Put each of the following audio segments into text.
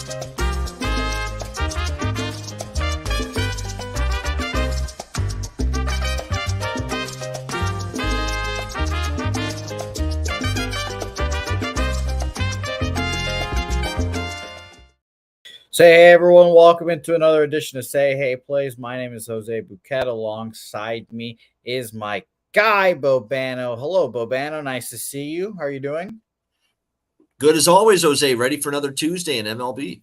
Say hey everyone, welcome into another edition of Say Hey Plays. My name is Jose Bouquett. Alongside me is my guy Bobano. Hello Bobano, nice to see you. How are you doing? Good as always, Jose. Ready for another Tuesday in MLB.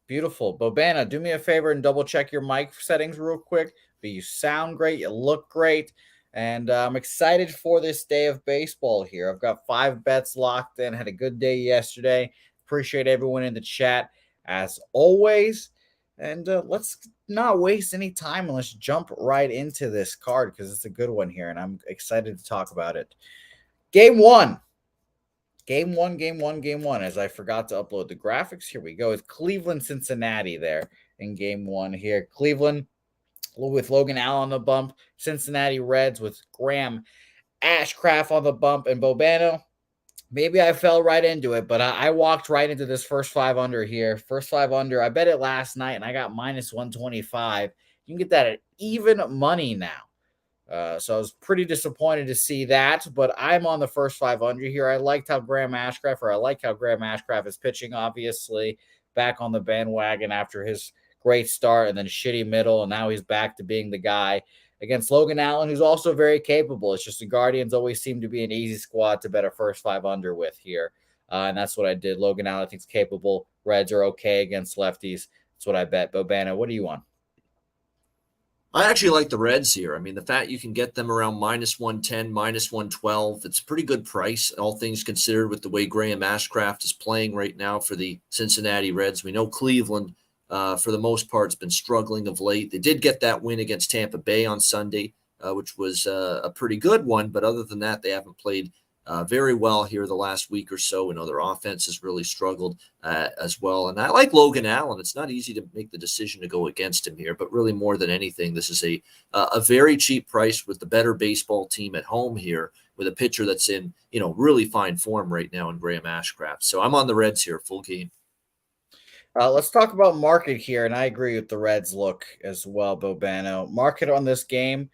Beautiful. Bobano, do me a favor and double check your mic settings real quick. But you sound great, you look great, and I'm excited for this day of baseball here. I've got 5 bets locked in, had a good day yesterday. Appreciate everyone in the chat as always. And let's not waste any time and let's jump right into this card because it's a good one here and I'm excited to talk about it. Game one, as I forgot to upload the graphics. Here we go. It's Cleveland, Cincinnati there in game one here. Cleveland with Logan Allen on the bump. Cincinnati Reds with Graham Ashcraft on the bump. And Bobano, maybe I fell right into it, but I walked right into this first 5 under here. First 5 under. I bet it last night, and I got minus 125. You can get that at even money now. So I was pretty disappointed to see that, but I'm on the first 5 under here. I like how Graham Ashcraft is pitching, obviously. Back on the bandwagon after his great start and then shitty middle, and now he's back to being the guy against Logan Allen, who's also very capable. It's just the Guardians always seem to be an easy squad to bet a first 5 under with here. And that's what I did. Logan Allen, I think, is capable. Reds are okay against lefties. That's what I bet. Bobano, what do you want? I actually like the Reds here. I mean, the fact you can get them around minus 110, minus 112, it's a pretty good price, all things considered, with the way Graham Ashcraft is playing right now for the Cincinnati Reds. We know Cleveland, for the most part, has been struggling of late. They did get that win against Tampa Bay on Sunday, which was a pretty good one. But other than that, they haven't played very well here the last week or so. We know their offense has really struggled as well. And I like Logan Allen. It's not easy to make the decision to go against him here, but really more than anything, this is a very cheap price with the better baseball team at home here with a pitcher that's in, really fine form right now in Graham Ashcraft. So I'm on the Reds here, full game. Let's talk about market here, and I agree with the Reds look as well, Bobano. Market on this game,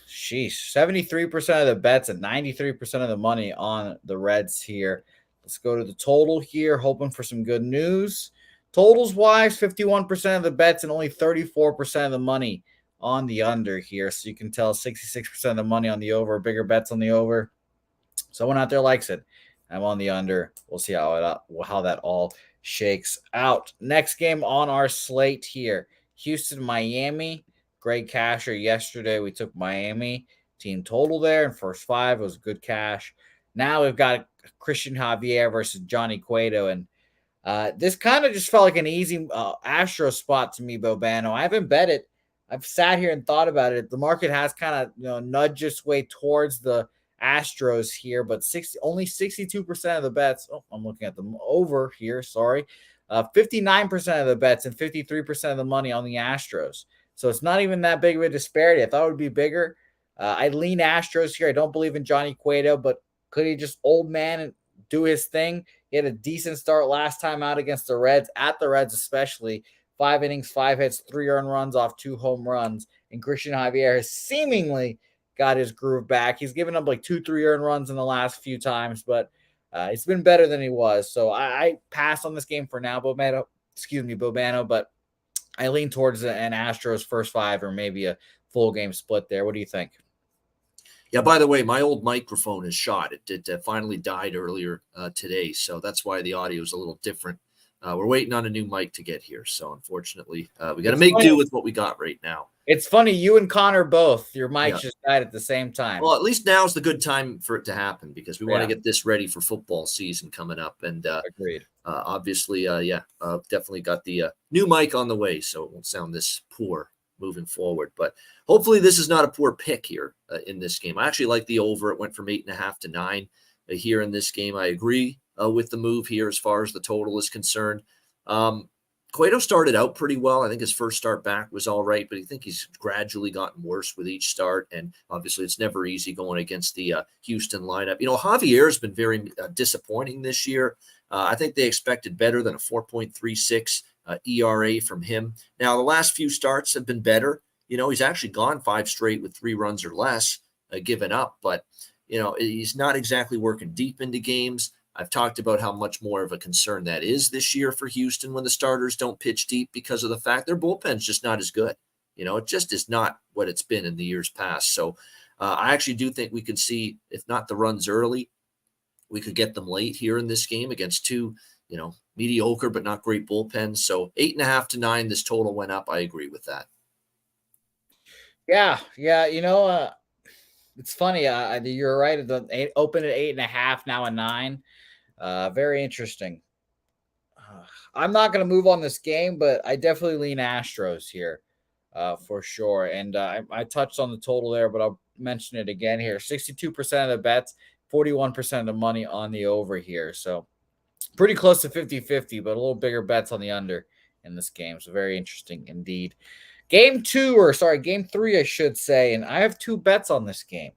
73% of the bets and 93% of the money on the Reds here. Let's go to the total here, hoping for some good news. Totals-wise, 51% of the bets and only 34% of the money on the under here. So you can tell 66% of the money on the over, bigger bets on the over. Someone out there likes it. I'm on the under. We'll see how that all shakes out. Next game on our slate here, Houston, Miami. Greg Casher yesterday. We took Miami team total there in first 5. It was good cash. Now we've got Christian Javier versus Johnny Cueto. And this kind of just felt like an easy Astro spot to me, Bobano. I haven't bet it. I've sat here and thought about it. The market has kind of nudged its way towards the Astros here, but only 62% of the bets. Oh, I'm looking at them over here. Sorry. 59% of the bets and 53% of the money on the Astros. So it's not even that big of a disparity. I thought it would be bigger. I lean Astros here. I don't believe in Johnny Cueto, but could he just old man and do his thing? He had a decent start last time out against the Reds, at the Reds especially. 5 innings, 5 hits, 3 earned runs off 2 home runs. And Christian Javier has seemingly got his groove back. He's given up like 2-3 earned runs in the last few times, but it's been better than he was. So I pass on this game for now, Bobano, but I lean towards an Astros first 5 or maybe a full game split there. What do you think? Yeah, by the way, my old microphone is shot. It finally died earlier today, so that's why the audio is a little different. We're waiting on a new mic to get here, so unfortunately, we got to make do with what we got right now. It's funny, you and Connor both, your mics just died at the same time. Well, at least now's the good time for it to happen because we want to get this ready for football season coming up. And agreed. Obviously, definitely got the new mic on the way, so it won't sound this poor moving forward. But hopefully this is not a poor pick here in this game. I actually like the over. It went from 8.5 to 9 here in this game. I agree with the move here as far as the total is concerned. Cueto started out pretty well. I think his first start back was all right, but I think he's gradually gotten worse with each start. And obviously, it's never easy going against the Houston lineup. Javier has been very disappointing this year. I think they expected better than a 4.36 ERA from him. Now, the last few starts have been better. He's actually gone 5 straight with 3 runs or less given up, but he's not exactly working deep into games. I've talked about how much more of a concern that is this year for Houston when the starters don't pitch deep because of the fact their bullpen's just not as good. It just is not what it's been in the years past. So I actually do think we could see, if not the runs early, we could get them late here in this game against 2, mediocre but not great bullpens. So 8.5 to 9, this total went up. I agree with that. Yeah. It's funny. You're right. The opened at 8.5, now a 9. Very interesting. I'm not going to move on this game, but I definitely lean Astros here for sure. And I touched on the total there, but I'll mention it again here. 62% of the bets, 41% of the money on the over here. So pretty close to 50-50, but a little bigger bets on the under in this game. So very interesting indeed. Game 3, I should say. And I have 2 bets on this game.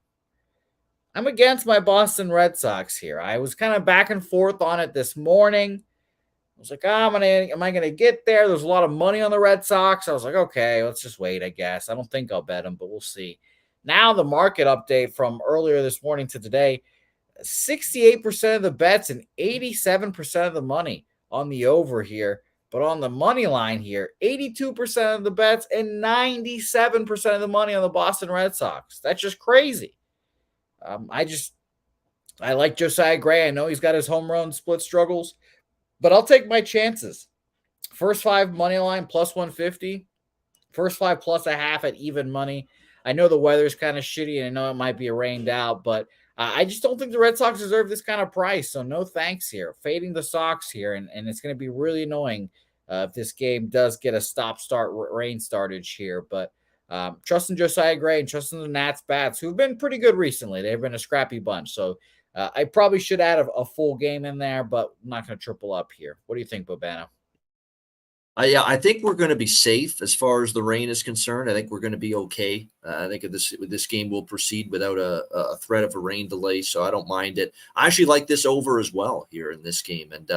I'm against my Boston Red Sox here. I was kind of back and forth on it this morning. I was like, am I going to get there? There's a lot of money on the Red Sox. I was like, okay, let's just wait, I guess. I don't think I'll bet them, but we'll see. Now the market update from earlier this morning to today, 68% of the bets and 87% of the money on the over here. But on the money line here, 82% of the bets and 97% of the money on the Boston Red Sox. That's just crazy. I like Josiah Gray. I know he's got his home run split struggles, but I'll take my chances. First 5 money line plus 150. First 5 plus a half at even money. I know the weather's kind of shitty and I know it might be rained out, but I just don't think the Red Sox deserve this kind of price. So no thanks here. Fading the Sox here, and it's going to be really annoying if this game does get a stop-start rain startage here. But trusting Josiah Gray and trusting the Nats bats, who've been pretty good recently. They've been a scrappy bunch. So I probably should add a full game in there, but I'm not going to triple up here. What do you think, Bobano? Yeah, I think we're going to be safe as far as the rain is concerned. I think we're going to be okay. I think this game will proceed without a threat of a rain delay, so I don't mind it. I actually like this over as well here in this game, and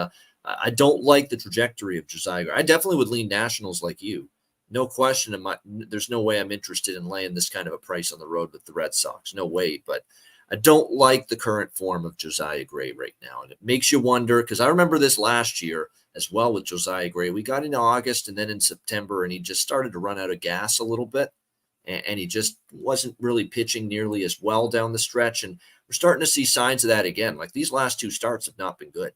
I don't like the trajectory of Josiah. I definitely would lean Nationals like you. No question. There's no way I'm interested in laying this kind of a price on the road with the Red Sox. No way, but I don't like the current form of Josiah Gray right now, and it makes you wonder, because I remember this last year as well with Josiah Gray. We got into August and then in September, and he just started to run out of gas a little bit, and he just wasn't really pitching nearly as well down the stretch. And we're starting to see signs of that again. Like these last 2 starts have not been good.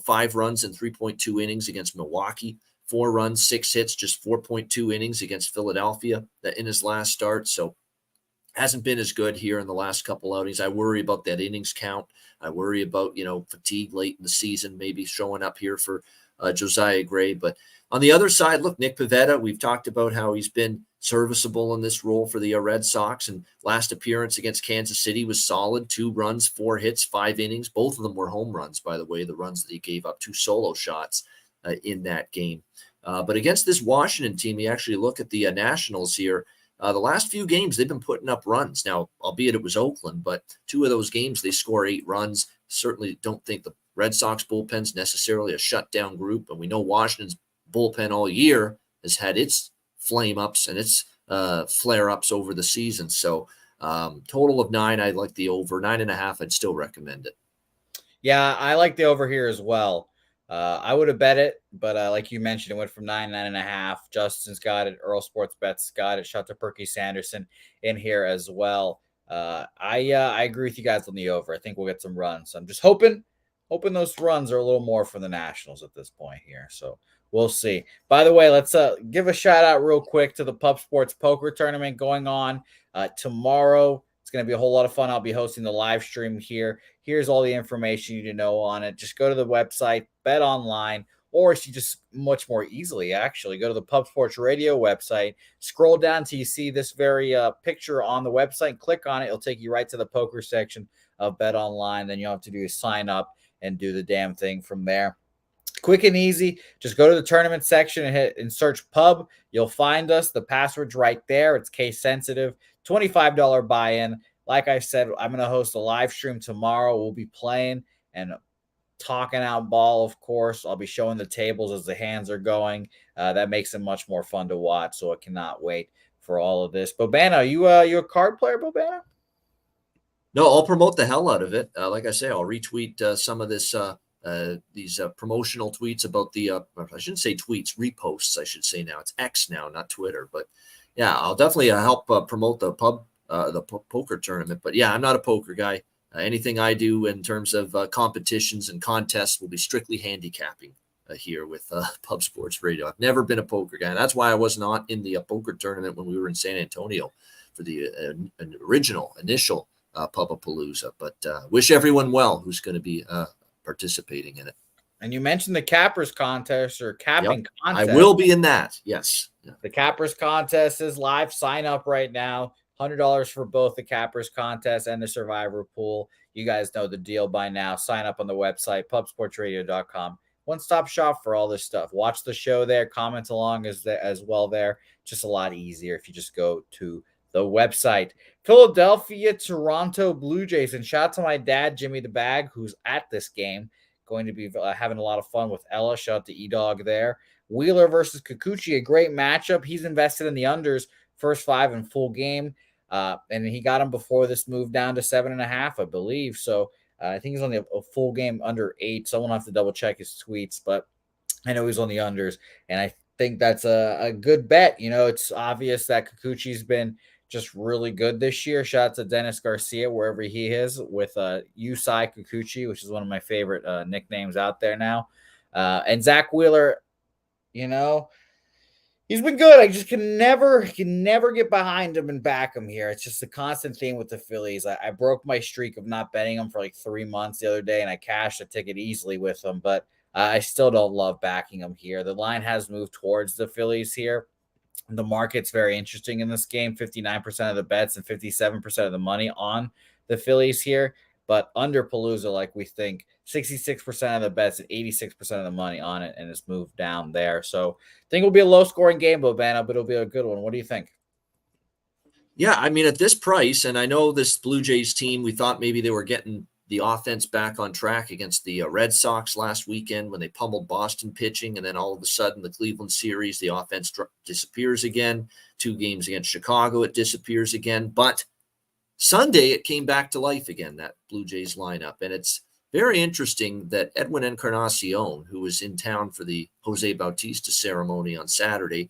5 runs in 3.2 innings against Milwaukee, 4 runs, 6 hits, just 4.2 innings against Philadelphia in his last start. So hasn't been as good here in the last couple outings. I worry about that innings count. I worry about, fatigue late in the season, maybe showing up here for Josiah Gray. But on the other side, look, Nick Pivetta, we've talked about how he's been serviceable in this role for the Red Sox, and last appearance against Kansas City was solid. 2 runs, 4 hits, 5 innings. Both of them were home runs, by the way, the runs that he gave up, 2 solo shots in that game. But against this Washington team, you actually look at the Nationals here. The last few games, they've been putting up runs. Now, albeit it was Oakland, but 2 of those games, they score 8 runs. Certainly don't think the Red Sox bullpen's necessarily a shutdown group, and we know Washington's bullpen all year has had its flame-ups and its flare-ups over the season. So total of 9, I like the over. 9.5, I'd still recommend it. Yeah, I like the over here as well. I would have bet it, but like you mentioned, it went from 9.5. Justin's got it. Earl Sports Bets got it. Shout to Perky Sanderson in here as well. I agree with you guys on the over. I think we'll get some runs. I'm just hoping those runs are a little more for the Nationals at this point here. So we'll see. By the way, let's give a shout out real quick to the Pub Sports Poker Tournament going on tomorrow. It's going to be a whole lot of fun. I'll be hosting the live stream here. Here's all the information you need to know on it. Just go to the website, bet online, or if you just much more easily, actually, go to the Pub Sports Radio website, scroll down till you see this very picture on the website, click on it. It'll take you right to the poker section of Bet Online. Then you have to do is sign up and do the damn thing from there. quick and easy. Just go to the tournament section and hit and search pub. You'll find us. The password's right there. It's case sensitive. $25 buy-in. Like I said, I'm going to host a live stream tomorrow. We'll be playing and talking out ball, of course. I'll be showing the tables as the hands are going. That makes it much more fun to watch, so I cannot wait for all of this. Bobana, you a card player, Bobana? No, I'll promote the hell out of it. Like I say, I'll retweet some of this these promotional tweets about the I shouldn't say tweets, reposts, I should say now. It's X now, not Twitter. But yeah, I'll definitely help promote the poker tournament. But yeah, I'm not a poker guy. Anything I do in terms of competitions and contests will be strictly handicapping here with Pub Sports Radio. I've never been a poker guy. And that's why I was not in the poker tournament when we were in San Antonio for the initial Pubapalooza. But wish everyone well who's going to be participating in it. And you mentioned the Cappers contest or capping contest. I will be in that. Yes. Yeah. The Cappers contest is live. Sign up right now. $100 for both the Cappers contest and the Survivor pool. You guys know the deal by now. Sign up on the website, pubsportsradio.com. One-stop shop for all this stuff. Watch the show there. Comment along as well there. Just a lot easier if you just go to the website. Philadelphia, Toronto Blue Jays. And shout out to my dad, Jimmy the Bag, who's at this game. Going to be having a lot of fun with Ella. Shout out to E-Dog there. Wheeler versus Kikuchi, a great matchup. He's invested in the unders first 5 in full game. And he got him before this move down to 7.5, I believe. So I think he's only a full game under 8. Someone will have to double check his tweets, but I know he's on the unders. And I think that's a good bet. You know, it's obvious that Kikuchi's been just really good this year. Shout out to Dennis Garcia, wherever he is, with Yusai Kikuchi, which is one of my favorite nicknames out there now. And Zach Wheeler, you know, he's been good. I just can never get behind him and back him here. It's just a constant theme with the Phillies. I broke my streak of not betting them for like 3 months the other day, and I cashed a ticket easily with them, but I still don't love backing them here. The line has moved towards the Phillies here. The market's very interesting in this game. 59% of the bets and 57% of the money on the Phillies here. But under Palooza, like we think, 66% of the bets and 86% of the money on it, and it's moved down there. So I think it'll be a low-scoring game, Bobana, but it'll be a good one. What do you think? Yeah, I mean, at this price, and I know this Blue Jays team, we thought maybe they were getting the offense back on track against the Red Sox last weekend when they pummeled Boston pitching, and then all of a sudden the Cleveland series, the offense disappears again. 2 games against Chicago, it disappears again. But Sunday, it came back to life again, that Blue Jays lineup. And it's very interesting that Edwin Encarnacion, who was in town for the Jose Bautista ceremony on Saturday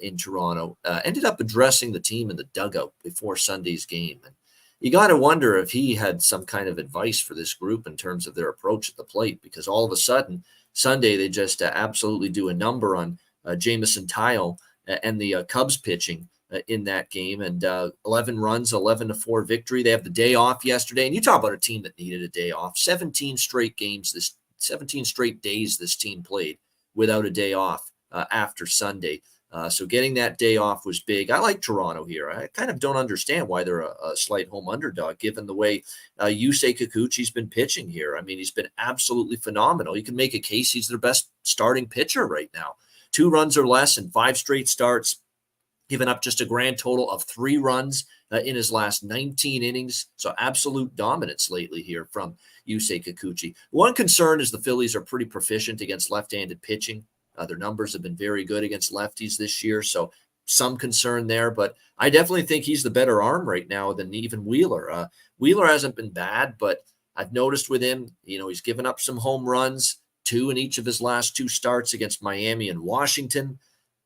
in Toronto, ended up addressing the team in the dugout before Sunday's game. And you got to wonder if he had some kind of advice for this group in terms of their approach at the plate, because all of a sudden, Sunday, they just absolutely do a number on Jameson Tyle and the Cubs pitching in that game, and 11 runs, 11-4 victory. They have the day off yesterday, and you talk about a team that needed a day off. 17 straight days this team played without a day off after Sunday. So getting that day off was big. I like Toronto here. I kind of don't understand why they're a slight home underdog, given the way Yusei Kikuchi's been pitching here. I mean, he's been absolutely phenomenal. You can make a case he's their best starting pitcher right now. 2 runs or less in 5 straight starts, given up just a grand total of 3 runs in his last 19 innings. So absolute dominance lately here from Yusei Kikuchi. One concern is the Phillies are pretty proficient against left-handed pitching. Their numbers have been very good against lefties this year, so some concern there. But I definitely think he's the better arm right now than even Wheeler. Wheeler hasn't been bad, but I've noticed with him, you know, he's given up some home runs, 2 in each of his last 2 starts against Miami and Washington,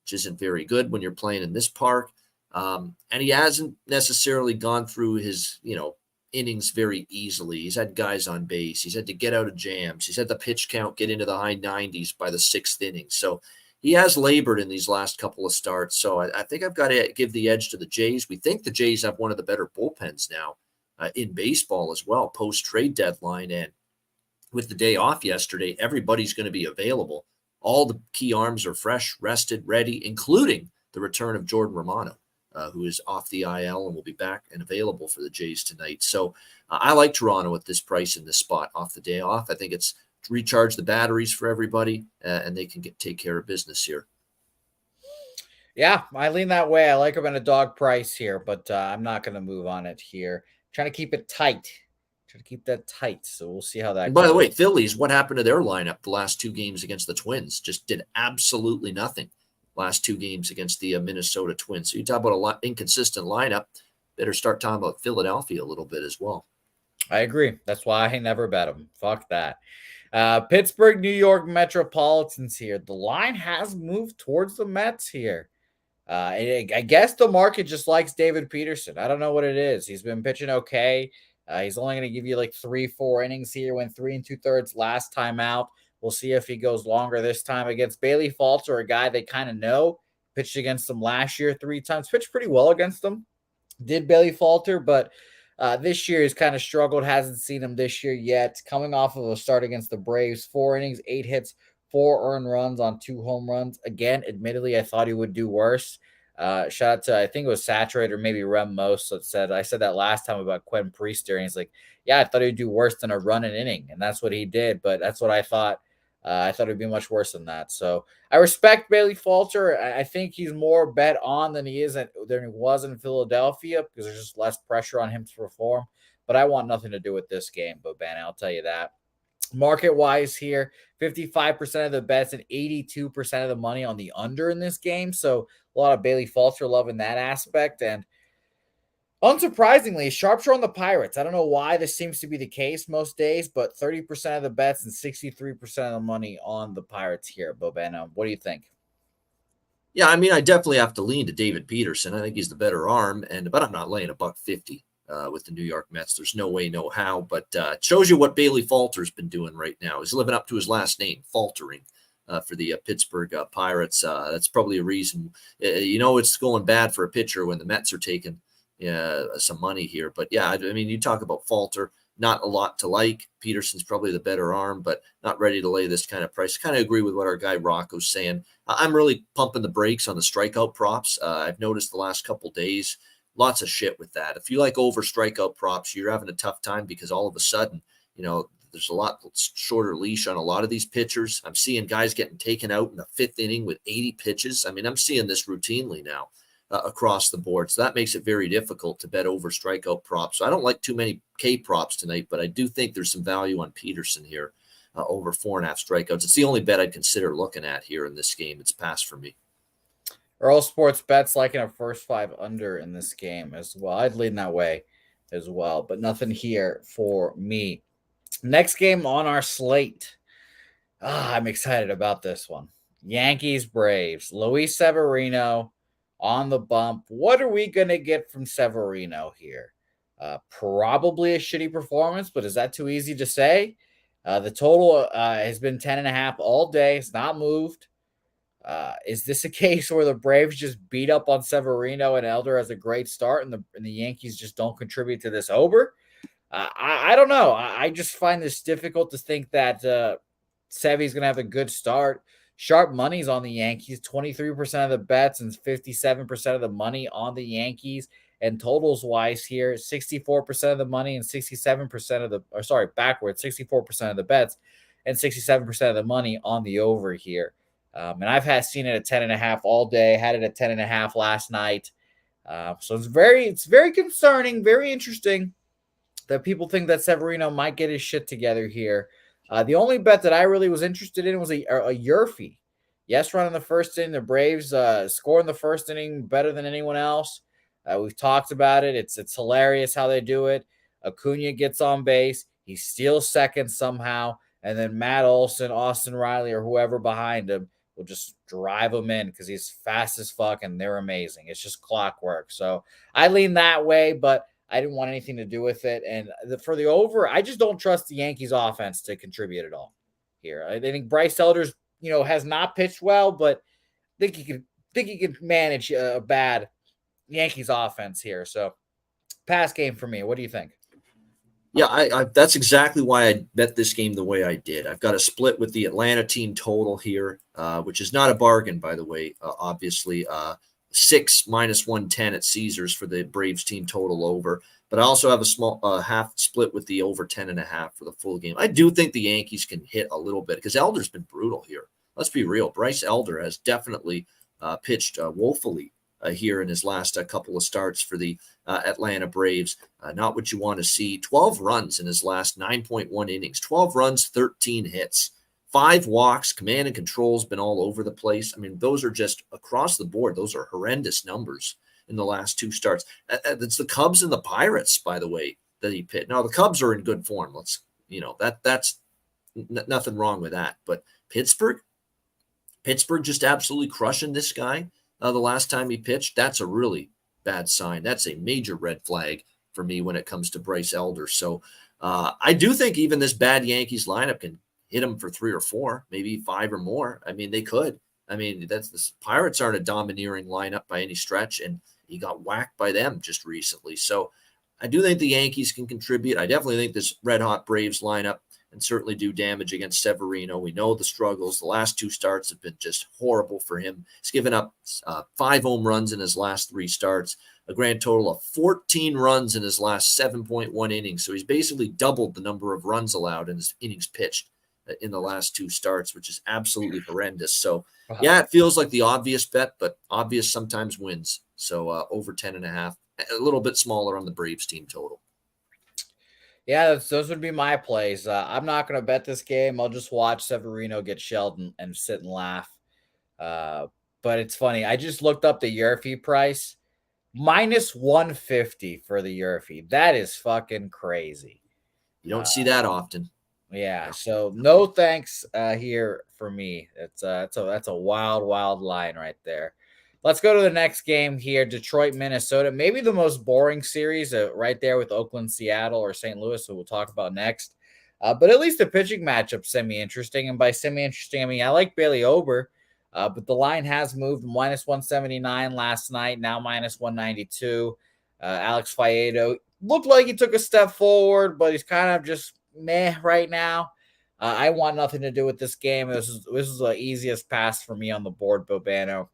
which isn't very good when you're playing in this park. And he hasn't necessarily gone through his, innings very easily. He's had guys on base. He's had to get out of jams. He's had the pitch count get into the high 90s by the 6th inning. So he has labored in these last couple of starts. So I think I've got to give the edge to the Jays. We think the Jays have one of the better bullpens now in baseball as well, post-trade deadline. And with the day off yesterday, everybody's going to be available. All the key arms are fresh, rested, ready, including the return of Jordan Romano, who is off the IL and will be back and available for the Jays tonight. So I like Toronto at this price in this spot off the day off. I think it's recharge the batteries for everybody, and they can take care of business here. Yeah, I lean that way. I like them in a dog price here, but I'm not going to move on it here. Trying to keep it tight. Trying to keep that tight. So we'll see how that And goes. by the way, Phillies, what happened to their lineup the last 2 games against the Twins? Just did absolutely nothing last 2 games against the Minnesota Twins. So you talk about inconsistent lineup. Better start talking about Philadelphia a little bit as well. I agree. That's why I never bet them. Fuck that. Pittsburgh, New York Metropolitans here. The line has moved towards the Mets here. I guess the market just likes David Peterson. I don't know what it is. He's been pitching okay. He's only going to give you like 3-4 innings here. Went 3 2/3 last time out. We'll see if he goes longer this time against Bailey Falter, a guy they kind of know. Pitched against them last year 3 times. Pitched pretty well against them. Did Bailey Falter, but this year he's kind of struggled. Hasn't seen him this year yet. Coming off of a start against the Braves, 4 innings, 8 hits, 4 earned runs on 2 home runs. Again, admittedly, I thought he would do worse. Shout out to, I think it was Saturate or maybe Rem Most that said, I said that last time about Quentin Priester, and he's like, yeah, I thought he'd do worse than a run an inning, and that's what he did, but that's what I thought. I thought it'd be much worse than that. So I respect Bailey Falter. I think he's more bet on than he was in Philadelphia because there's just less pressure on him to perform. But I want nothing to do with this game, Boban. I'll tell you that. Market wise here, 55% of the bets and 82% of the money on the under in this game. So a lot of Bailey Falter love in that aspect. And unsurprisingly, sharps are on the Pirates. I don't know why this seems to be the case most days, but 30% of the bets and 63% of the money on the Pirates here. Boban, what do you think? Yeah, I mean, I definitely have to lean to David Peterson. I think he's the better arm, but I'm not laying $1.50 with the New York Mets. There's no way, no how. But it shows you what Bailey Falter's been doing right now. He's living up to his last name, faltering. For the Pittsburgh Pirates. That's probably a reason. It's going bad for a pitcher when the Mets are taking some money here. But yeah, I mean, you talk about Falter, not a lot to like. Peterson's probably the better arm, but not ready to lay this kind of price. Kind of agree with what our guy Rocco's saying. I'm really pumping the brakes on the strikeout props. I've noticed the last couple days, lots of shit with that. If you like over strikeout props, you're having a tough time because all of a sudden, there's a lot shorter leash on a lot of these pitchers. I'm seeing guys getting taken out in the 5th inning with 80 pitches. I mean, I'm seeing this routinely now across the board. So that makes it very difficult to bet over strikeout props. So I don't like too many K props tonight, but I do think there's some value on Peterson here over 4.5 strikeouts. It's the only bet I'd consider looking at here in this game. It's passed for me. Earl Sports bets liking a first 5 under in this game as well. I'd lean that way as well, but nothing here for me. Next game on our slate. I'm excited about this one. Yankees, Braves. Luis Severino on the bump. What are we going to get from Severino here? Probably a shitty performance, but is that too easy to say? The total has been 10.5 all day. It's not moved. Is this a case where the Braves just beat up on Severino and Elder has a great start and the Yankees just don't contribute to this over? I don't know. I just find this difficult to think that Sevy's going to have a good start. Sharp money's on the Yankees, 23% of the bets and 57% of the money on the Yankees. And totals wise here, 64% of the money and 67% of backwards, 64% of the bets and 67% of the money on the over here. And I've seen it at 10.5 all day, had it at 10.5 last night. So it's very concerning, very interesting that people think that Severino might get his shit together here. The only bet that I really was interested in was a Yurfee. Yes, run in the first inning. The Braves score in the first inning better than anyone else. We've talked about it. It's hilarious how they do it. Acuna gets on base. He steals second somehow. And then Matt Olson, Austin Riley, or whoever behind him will just drive him in because he's fast as fuck and they're amazing. It's just clockwork. So I lean that way, but I didn't want anything to do with it. And for the over, I just don't trust the Yankees offense to contribute at all here. I think Bryce Elder's, has not pitched well, but I think he can manage a bad Yankees offense here. So pass game for me. What do you think? Yeah, I that's exactly why I bet this game the way I did. I've got a split with the Atlanta team total here, which is not a bargain, by the way, obviously. 6 minus 110 at Caesars for the Braves team total over. but I also have a small half split with the over 10.5 for the full game. I do think the Yankees can hit a little bit because Elder's been brutal here. Let's be real. Bryce Elder has definitely pitched woefully here in his last couple of starts for the Atlanta Braves. Not what you want to see. 12 runs in his last 9.1 innings. 12 runs, 13 hits. 5 walks, command and control's been all over the place. I mean, those are just across the board. Those are horrendous numbers in the last 2 starts. It's the Cubs and the Pirates, by the way, that he pitched. Now, the Cubs are in good form. That's nothing wrong with that. But Pittsburgh just absolutely crushing this guy the last time he pitched. That's a really bad sign. That's a major red flag for me when it comes to Bryce Elder. So I do think even this bad Yankees lineup can hit him for 3 or 4, maybe 5 or more. I mean, they could. I mean, the Pirates aren't a domineering lineup by any stretch, and he got whacked by them just recently. So I do think the Yankees can contribute. I definitely think this red-hot Braves lineup and certainly do damage against Severino. We know the struggles. The last 2 starts have been just horrible for him. He's given up 5 home runs in his last 3 starts, a grand total of 14 runs in his last 7.1 innings. So he's basically doubled the number of runs allowed in his innings pitched in the last 2 starts, which is absolutely horrendous. So, yeah, it feels like the obvious bet, but obvious sometimes wins. So over 10.5, a little bit smaller on the Braves team total. Yeah, those would be my plays. I'm not going to bet this game. I'll just watch Severino get shelled and sit and laugh. But it's funny. I just looked up the Yurfee price. -150 for the Yurfee. That is fucking crazy. You don't see that often. Yeah, so no thanks here for me. That's a wild line right there. Let's go to the next game here. Detroit, Minnesota. Maybe the most boring series right there with Oakland, Seattle, or St. Louis, who we'll talk about next. But at least the pitching matchup semi-interesting. And by semi-interesting, I mean I like Bailey Ober, but the line has moved -179 last night, now -192. Alex Faedo looked like he took a step forward, but he's kind of just meh right now. I want nothing to do with this game. This is the easiest pass for me on the board, Bobano.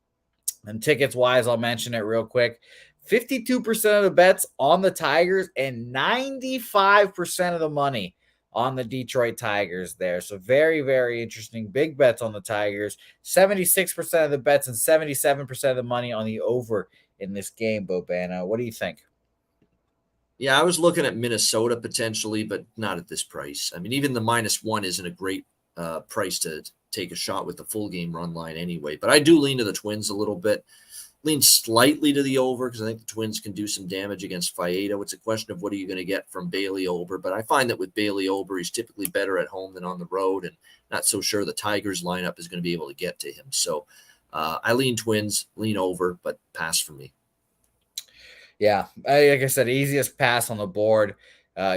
And tickets wise, I'll mention it real quick. 52% of the bets on the Tigers and 95% of the money on the Detroit Tigers there. So very, very interesting. Big bets on the Tigers. 76% of the bets and 77% of the money on the over in this game, Bobano. What do you think? Yeah, I was looking at Minnesota potentially, but not at this price. I mean, even the -1 isn't a great price to take a shot with the full game run line anyway. But I do lean to the Twins a little bit, lean slightly to the over because I think the Twins can do some damage against Faedo. It's a question of what are you going to get from Bailey Ober. But I find that with Bailey Ober, he's typically better at home than on the road, and not so sure the Tigers lineup is going to be able to get to him. So I lean Twins, lean over, but pass for me. Yeah, like I said, easiest pass on the board,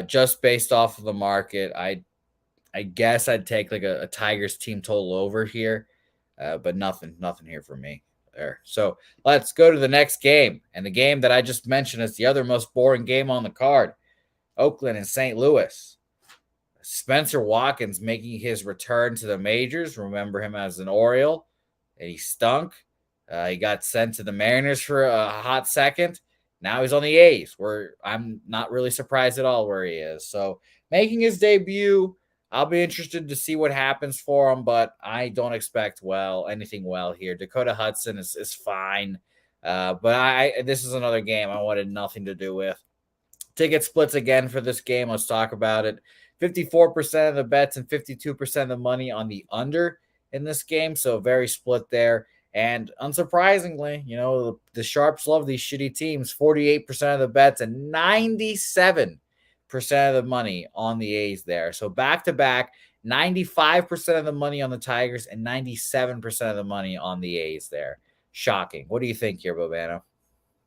just based off of the market. I guess I'd take like a Tigers team total over here, but nothing here for me there. So let's go to the next game, and the game that I just mentioned is the other most boring game on the card: Oakland and St. Louis. Spencer Watkins making his return to the majors. Remember him as an Oriole, and he stunk. He got sent to the Mariners for a hot second. Now he's on the A's, where I'm not really surprised at all where he is. So making his debut, I'll be interested to see what happens for him, but I don't expect anything here. Dakota Hudson is fine, but this is another game I wanted nothing to do with. Ticket splits again for this game. Let's talk about it. 54% of the bets and 52% of the money on the under in this game, so very split there. And unsurprisingly, the Sharps love these shitty teams. 48% of the bets and 97% of the money on the A's there. So back-to-back, 95% of the money on the Tigers and 97% of the money on the A's there. Shocking. What do you think here, Bobano?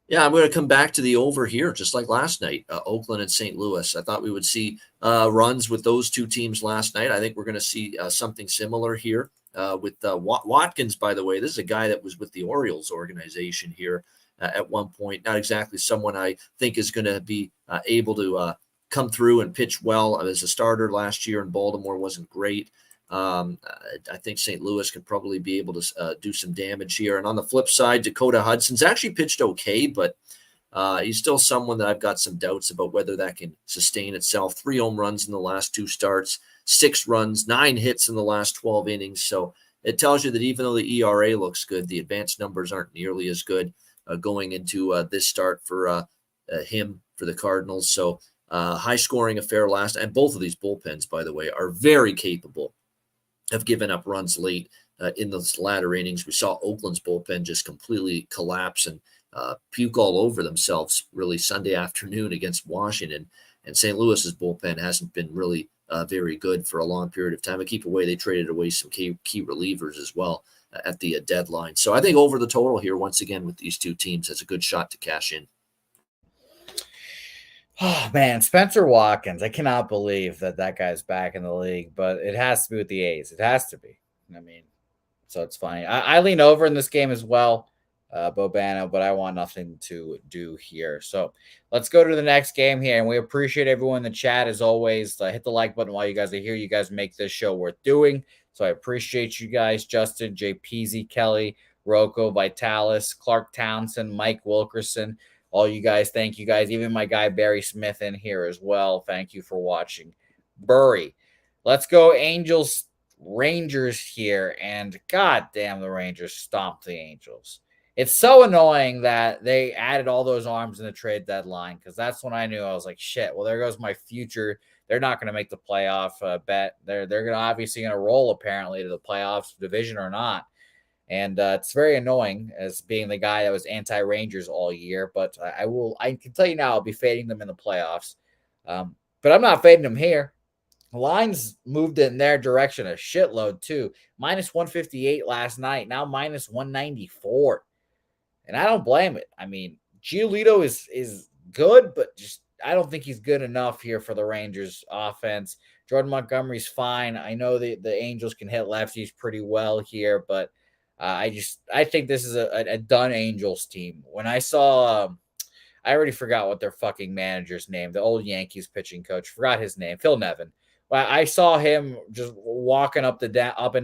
Yeah, I'm going to come back to the over here, just like last night, Oakland and St. Louis. I thought we would see runs with those 2 teams last night. I think we're going to see something similar here. With Watkins, by the way, this is a guy that was with the Orioles organization here at one point. Not exactly someone I think is going to be able to come through and pitch well. As a starter last year in Baltimore wasn't great. I think St. Louis could probably be able to do some damage here. And on the flip side, Dakota Hudson's actually pitched okay, but He's still someone that I've got some doubts about whether that can sustain itself. 3 home runs in the last 2 starts, 6 runs, 9 hits in the last 12 innings. So it tells you that even though the ERA looks good, the advanced numbers aren't nearly as good going into this start for him for the Cardinals. So high scoring affair last, and both of these bullpens, by the way, are very capable of giving up runs late in those latter innings. We saw Oakland's bullpen just completely collapse and puke all over themselves really Sunday afternoon against Washington. And St. Louis's bullpen hasn't been really very good for a long period of time. I keep away, they traded away some key relievers as well at the deadline. So I think over the total here, once again, with these two teams, has a good shot to cash in. Oh, man, Spencer Watkins. I cannot believe that guy's back in the league, but it has to be with the A's. It has to be. I mean, so it's funny. I lean over in this game as well, Bobano, but I want nothing to do here. So let's go to the next game here, and we appreciate everyone in the chat as always. Hit the like button while you guys are here. You guys make this show worth doing, so I appreciate you guys. Justin, JPZ, Kelly, Rocco, Vitalis, Clark Townsend, Mike Wilkerson, all you guys, thank you guys. Even my guy Barry Smith in here as well. Thank you for watching. Burry. Let's go Angels Rangers here, and god damn, the Rangers stomped the Angels. It's so annoying that they added all those arms in the trade deadline, because that's when I knew. I was like, shit, well, there goes my future. They're not going to make the playoff bet. They're going to obviously going to roll apparently to the playoffs, division or not. And it's very annoying as being the guy that was anti-Rangers all year. But I can tell you now, I'll be fading them in the playoffs. But I'm not fading them here. Lines moved in their direction a shitload too. Minus 158 last night, now minus 194. And I don't blame it. I mean, Giolito is good, but just I don't think he's good enough here for the Rangers offense. Jordan Montgomery's fine. I know the Angels can hit lefties pretty well here, but I think this is a done Angels team. When I saw, I already forgot what their fucking manager's name, the old Yankees pitching coach, forgot his name, Phil Nevin. Well, I saw him just walking up and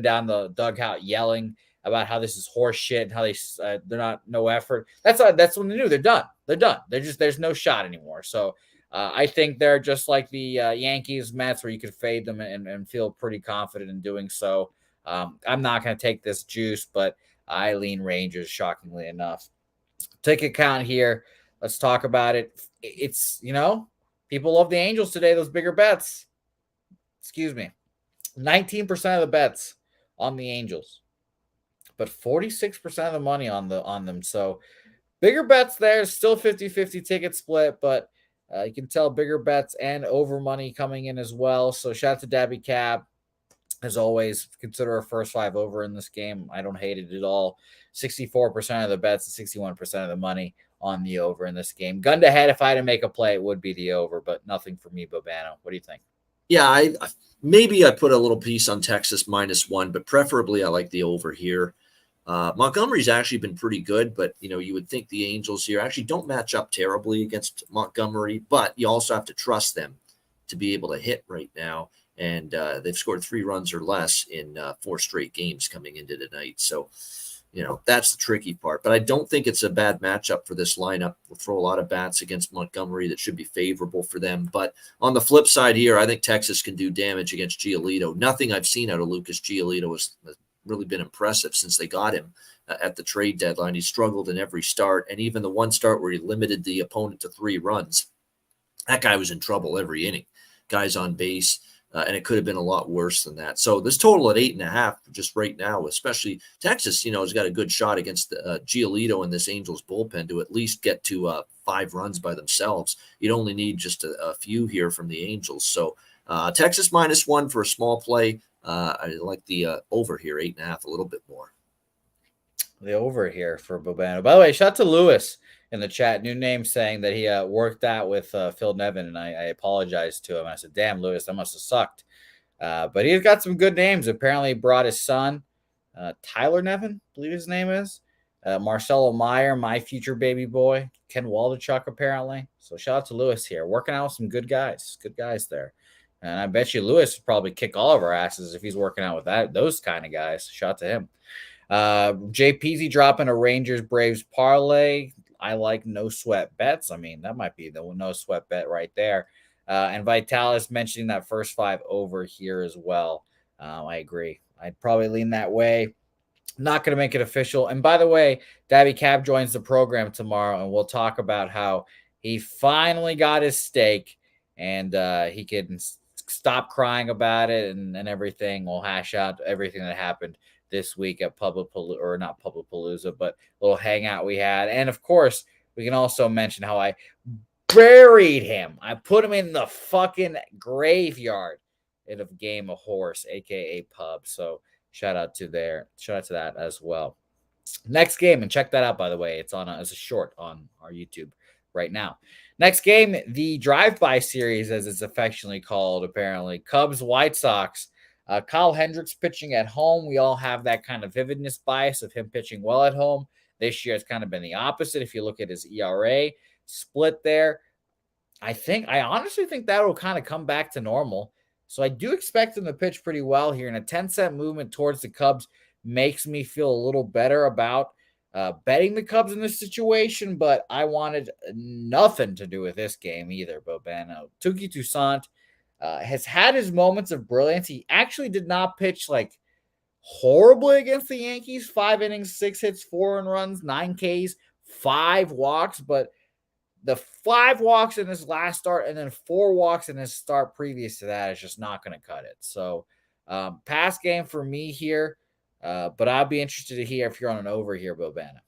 down the dugout yelling about how this is horse shit and how they're not no effort. That's when they knew they're done. They're done. There's no shot anymore. So I think they're just like the Yankees, Mets, where you could fade them and feel pretty confident in doing so. I'm not going to take this juice, but I lean Rangers, shockingly enough. Ticket count here. Let's talk about it. It's, people love the Angels today, those bigger bets. Excuse me. 19% of the bets on the Angels, but 46% of the money on them. So bigger bets there, still 50-50 ticket split, but you can tell bigger bets and over money coming in as well. So shout out to Dabby Cab. As always, consider a first 5 over in this game. I don't hate it at all. 64% of the bets and 61% of the money on the over in this game. Gun to head, if I had to make a play, it would be the over, but nothing for me, Bobano. What do you think? Yeah, maybe I put a little piece on Texas -1, but preferably I like the over here. Montgomery's actually been pretty good, but you would think the Angels here actually don't match up terribly against Montgomery, but you also have to trust them to be able to hit right now. And they've scored 3 runs or less in 4 straight games coming into tonight. So, that's the tricky part. But I don't think it's a bad matchup for this lineup. We'll throw a lot of bats against Montgomery that should be favorable for them. But on the flip side here, I think Texas can do damage against Giolito. Nothing I've seen out of Lucas Giolito has really been impressive since they got him at the trade deadline. He struggled in every start. And even the one start where he limited the opponent to 3 runs, that guy was in trouble every inning. Guys on base. And it could have been a lot worse than that. So this total at 8.5 just right now, especially Texas, has got a good shot against Giolito and this Angels bullpen to at least get to 5 runs by themselves. You'd only need just a few here from the Angels. So Texas -1 for a small play. I like the over here, 8.5, a little bit more. The over here for Bobano. By the way, shout out to Lewis in the chat, new name, saying that he worked out with Phil Nevin, and I apologized to him. I said, damn, Lewis, that must have sucked. But he's got some good names. Apparently brought his son, Tyler Nevin, I believe his name is, Marcelo Meyer, my future baby boy, Ken Waldichuk, apparently. So shout out to Lewis here, working out with some good guys there. And I bet you Lewis would probably kick all of our asses if he's working out with those kind of guys. Shout out to him. JPZ dropping a Rangers Braves parlay. I like no sweat bets. I mean, that might be the no sweat bet right there. And Vitalis mentioning that first 5 over here as well. I agree. I'd probably lean that way. Not going to make it official. And by the way, Dabby Cab joins the program tomorrow, and we'll talk about how he finally got his steak, and he can stop crying about it and everything. We'll hash out everything that happened this week at not Publipalooza, but a little hangout we had. And of course, we can also mention how I buried him. I put him in the fucking graveyard in a game of horse, aka pub. So shout out to that as well. Next game, and check that out, by the way. It's on as a short on our YouTube right now. Next game, the drive-by series, as it's affectionately called, apparently. Cubs, White Sox. Kyle Hendricks pitching at home. We all have that kind of vividness bias of him pitching well at home. This year, it's kind of been the opposite. If you look at his ERA split there, I honestly think that will kind of come back to normal. So I do expect him to pitch pretty well here. And a 10-cent movement towards the Cubs makes me feel a little better about betting the Cubs in this situation. But I wanted nothing to do with this game either, Bobano. Touki Toussaint has had his moments of brilliance. He actually did not pitch like horribly against the Yankees. 5 innings, 6 hits, 4 runs, 9 Ks, 5 walks. But the 5 walks in his last start and then 4 walks in his start previous to that is just not going to cut it. So pass game for me here, but I'll be interested to hear if you're on an over here, Bobana.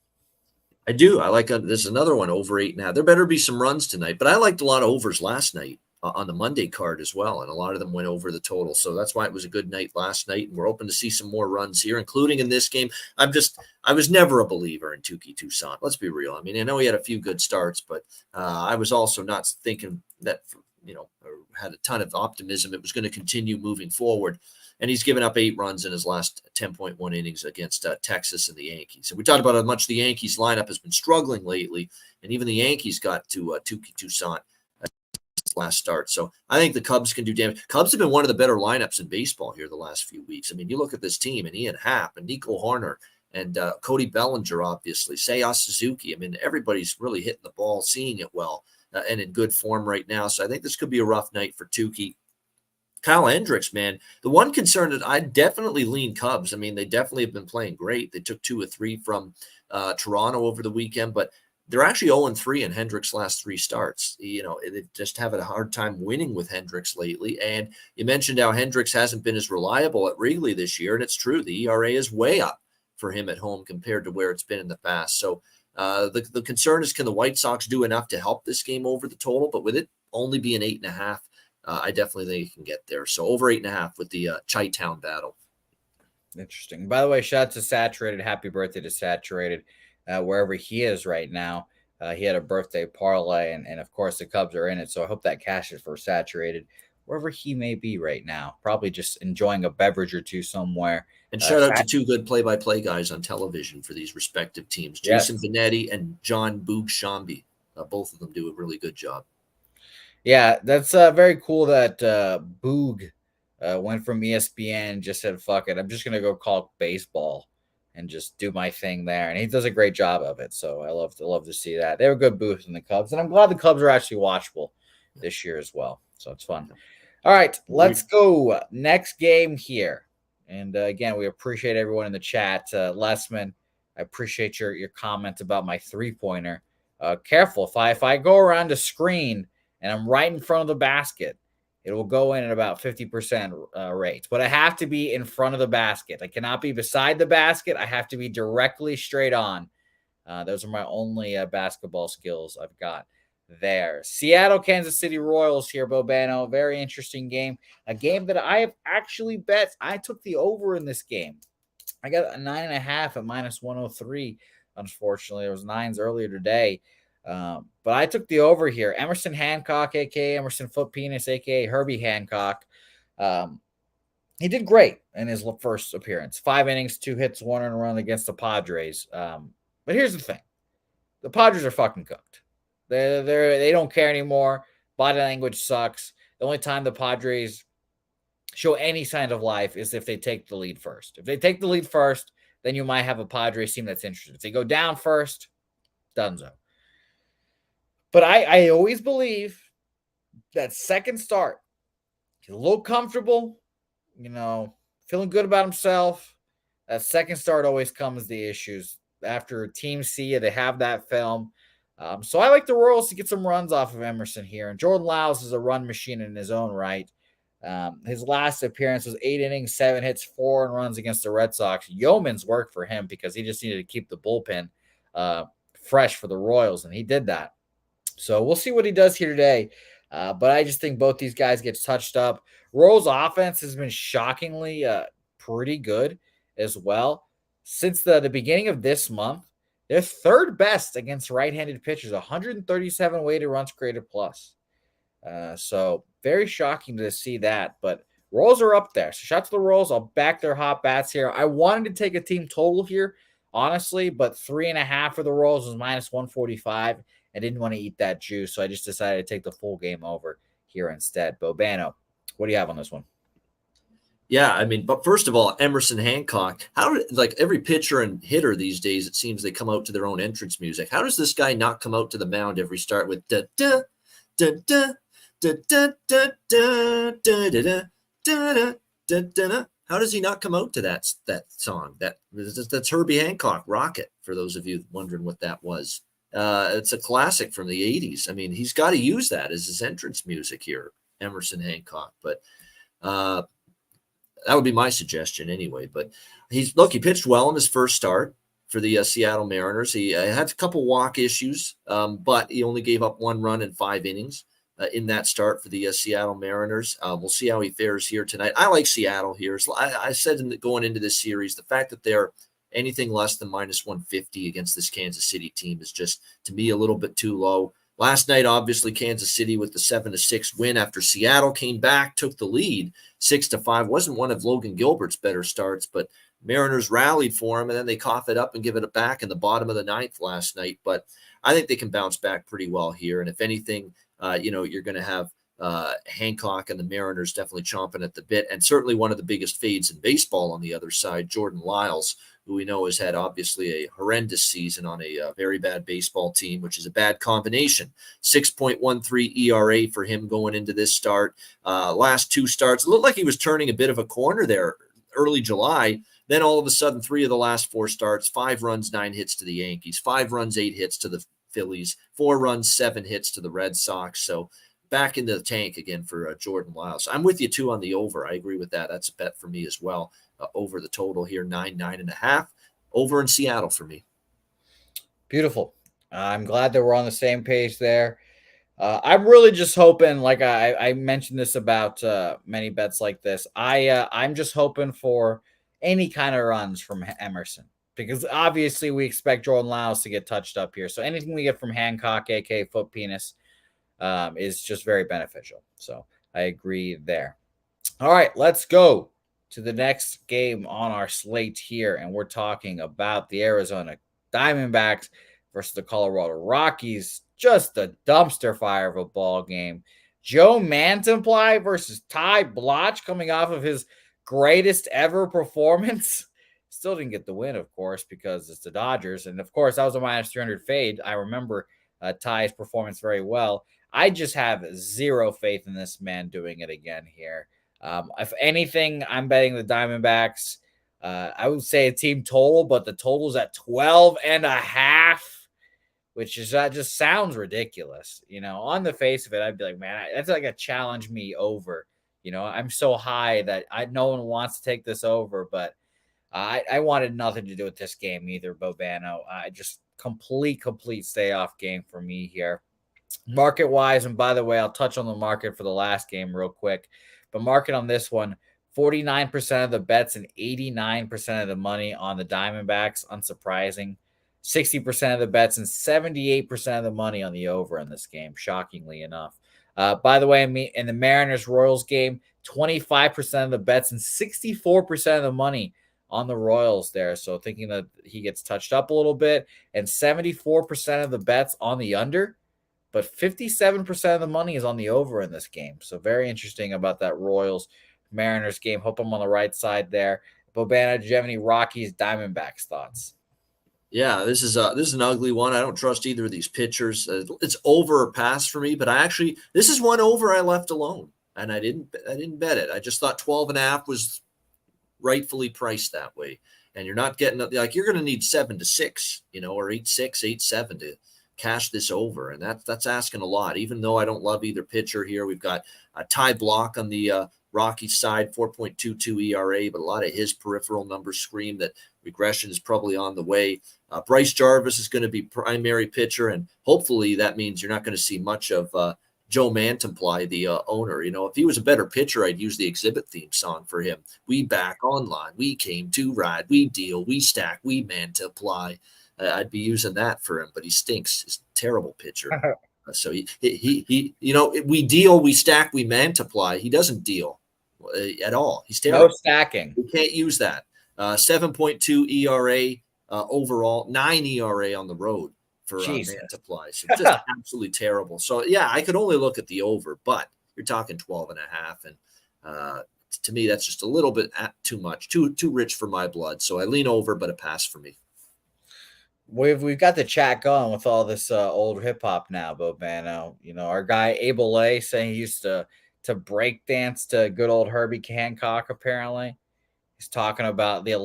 I do. I like there's another one over 8.5. There better be some runs tonight, but I liked a lot of overs last night on the Monday card as well, and a lot of them went over the total. So that's why it was a good night last night, and we're hoping to see some more runs here, including in this game. I was never a believer in Touki Toussaint. Let's be real. I mean, I know he had a few good starts, but I was also not thinking that, had a ton of optimism it was going to continue moving forward. And he's given up 8 runs in his last 10.1 innings against Texas and the Yankees. And we talked about how much the Yankees lineup has been struggling lately, and even the Yankees got to Touki Toussaint last start. So I think the Cubs can do damage. Cubs have been one of the better lineups in baseball here the last few weeks. I mean, you look at this team and Ian Happ and Nico Horner and Cody Bellinger, obviously, Seiya Suzuki. I mean, everybody's really hitting the ball, seeing it well, and in good form right now. So I think this could be a rough night for Touki. Kyle Hendricks, man, the one concern that I definitely lean Cubs. I mean, they definitely have been playing great. They took 2 of 3 from Toronto over the weekend, but they're actually 0-3 in Hendricks' last 3 starts. They just having a hard time winning with Hendricks lately. And you mentioned how Hendricks hasn't been as reliable at Wrigley this year, and it's true. The ERA is way up for him at home compared to where it's been in the past. So the concern is, can the White Sox do enough to help this game over the total? But with it only being 8.5, I definitely think you can get there. So over 8.5 with the Chi-Town battle. Interesting. By the way, shout out to Saturated. Happy birthday to Saturated. Wherever he is right now. He had a birthday parlay, and of course the Cubs are in it, so I hope that cashes for Saturated wherever he may be right now. Probably just enjoying a beverage or two somewhere. And shout out to 2 good play-by-play guys on television for these respective teams, Jason Benetti and John Boog Shambi. Both of them do a really good job. Yeah, that's very cool that Boog went from ESPN and just said, fuck it, I'm just going to go call baseball and just do my thing there. And he does a great job of it. So I love to see that. They were good booths in the Cubs. And I'm glad the Cubs are actually watchable this year as well. So it's fun. All right, let's go. Next game here. And again, we appreciate everyone in the chat. Lessman, I appreciate your comment about my 3-pointer. Careful. If I go around the screen and I'm right in front of the basket, it will go in at about 50% rate. But I have to be in front of the basket. I cannot be beside the basket. I have to be directly straight on. Those are my only basketball skills I've got there. Seattle, Kansas City Royals here, Bobano. Very interesting game. A game that I have actually bet. I took the over in this game. I got a 9.5 at -103. Unfortunately, there was 9s earlier today. But I took the over here. Emerson Hancock, a.k.a. Emerson Foot Penis, a.k.a. Herbie Hancock. He did great in his first appearance. 5 innings, 2 hits, 1 run against the Padres. But here's the thing. The Padres are fucking cooked. They don't care anymore. Body language sucks. The only time the Padres show any sign of life is if they take the lead first. If they take the lead first, then you might have a Padres team that's interested. If they go down first, donezo. But I always believe that second start, he's a little comfortable, feeling good about himself. That second start always comes the issues. After teams see you, they have that film. So I like the Royals to get some runs off of Emerson here. And Jordan Lyles is a run machine in his own right. His last appearance was 8 innings, 7 hits, 4 runs against the Red Sox. Yeoman's work for him because he just needed to keep the bullpen fresh for the Royals, and he did that. So we'll see what he does here today. But I just think both these guys get touched up. Royals offense has been shockingly pretty good as well. Since the beginning of this month, they're third best against right-handed pitchers, 137 weighted runs created plus. So very shocking to see that. But Royals are up there. So shout out to the Royals. I'll back their hot bats here. I wanted to take a team total here, honestly, but 3.5 for the Royals was minus 145. I didn't want to eat that juice, so I just decided to take the full game over here instead. Bobano, what do you have on this one? Yeah, I mean, but first of all, Emerson Hancock, like every pitcher and hitter these days, it seems they come out to their own entrance music. How does this guy not come out to the mound every start with da da da da da da da da da da da da da? How does he not come out to that song? That's Herbie Hancock, Rocket, for those of you wondering what that was. It's a classic from the 80s. I mean, he's got to use that as his entrance music here, Emerson Hancock. But that would be my suggestion anyway. But he pitched well in his first start for the Seattle Mariners. He had a couple walk issues, but he only gave up 1 run in 5 innings in that start for the Seattle Mariners. We'll see how he fares here tonight. I like Seattle here. So I said going into this series, the fact that they're anything less than minus 150 against this Kansas City team is just, to me, a little bit too low. Last night, obviously, Kansas City with the 7-6 win after Seattle came back, took the lead 6-5. Wasn't one of Logan Gilbert's better starts, but Mariners rallied for him, and then they cough it up and give it back in the bottom of the 9th last night. But I think they can bounce back pretty well here. And if anything, you're going to have Hancock and the Mariners definitely chomping at the bit. And certainly one of the biggest fades in baseball on the other side, Jordan Lyles, who we know has had obviously a horrendous season on a very bad baseball team, which is a bad combination. 6.13 ERA for him going into this start. Last 2 starts, it looked like he was turning a bit of a corner there early July. Then all of a sudden, 3 of the last 4 starts, 5 runs, 9 hits to the Yankees, 5 runs, 8 hits to the Phillies, 4 runs, 7 hits to the Red Sox. So back into the tank again for Jordan Lyles. I'm with you too on the over. I agree with that. That's a bet for me as well. Over the total here, 9.5. Over in Seattle for me. Beautiful. I'm glad that we're on the same page there. I'm really just hoping, like I mentioned this about many bets like this. I'm just hoping for any kind of runs from Emerson, because obviously we expect Jordan Lyles to get touched up here. So anything we get from Hancock, aka Foot Penis, is just very beneficial. So I agree there. All right, let's go to the next game on our slate here, and we're talking about the Arizona Diamondbacks versus the Colorado Rockies. Just a dumpster fire of a ball game. Joe Mantiply versus Ty Blotch, coming off of his greatest ever performance. Still didn't get the win, of course, because it's the Dodgers. And, of course, that was a minus 300 fade. I remember Ty's performance very well. I just have zero faith in this man doing it again here. If anything, I'm betting the Diamondbacks. I would say a team total, but the total's at 12.5, which is that just sounds ridiculous. On the face of it, I'd be like, man, that's like a challenge me over. I'm so high that no one wants to take this over, but I wanted nothing to do with this game either, Bobano. I just complete stay off game for me here. Market wise, and by the way, I'll touch on the market for the last game real quick. But market on this one, 49% of the bets and 89% of the money on the Diamondbacks, unsurprising. 60% of the bets and 78% of the money on the over in this game, shockingly enough. By the way, in the Mariners-Royals game, 25% of the bets and 64% of the money on the Royals there. So thinking that he gets touched up a little bit, and 74% of the bets on the under. But 57% of the money is on the over in this game. So very interesting about that Royals-Mariners game. Hope I'm on the right side there. Bobana, do you have any Rockies-Diamondbacks thoughts? Yeah, this is an ugly one. I don't trust either of these pitchers. It's over or pass for me, but this is one over I left alone, and I didn't bet it. I just thought 12.5 was rightfully priced that way. And you're not getting like you're going to need 7-6, or 8-6, 8-7 to cash this over, and that's asking a lot. Even though I don't love either pitcher here, we've got a Ty Block on the Rockies side, 4.22 ERA, but a lot of his peripheral numbers scream that regression is probably on the way. Bryce Jarvis is going to be primary pitcher, and hopefully that means you're not going to see much of Joe Mantiply, the owner. If he was a better pitcher, I'd use the exhibit theme song for him. We back online. We came to ride. We deal. We stack. We Mantiply. I'd be using that for him, but he stinks. He's a terrible pitcher. So he we deal, we stack, we Mantiply. He doesn't deal at all. He's terrible. No stacking. We can't use that. 7.2 ERA overall, 9 ERA on the road for Mantiply. So just absolutely terrible. So, yeah, I could only look at the over, but you're talking 12.5. And to me, that's just a little bit too much, too rich for my blood. So I lean over, but a pass for me. We've got the chat going with all this old hip hop now, Bobano. Our guy Abel A saying he used to break dance to good old Herbie Hancock. Apparently, he's talking about the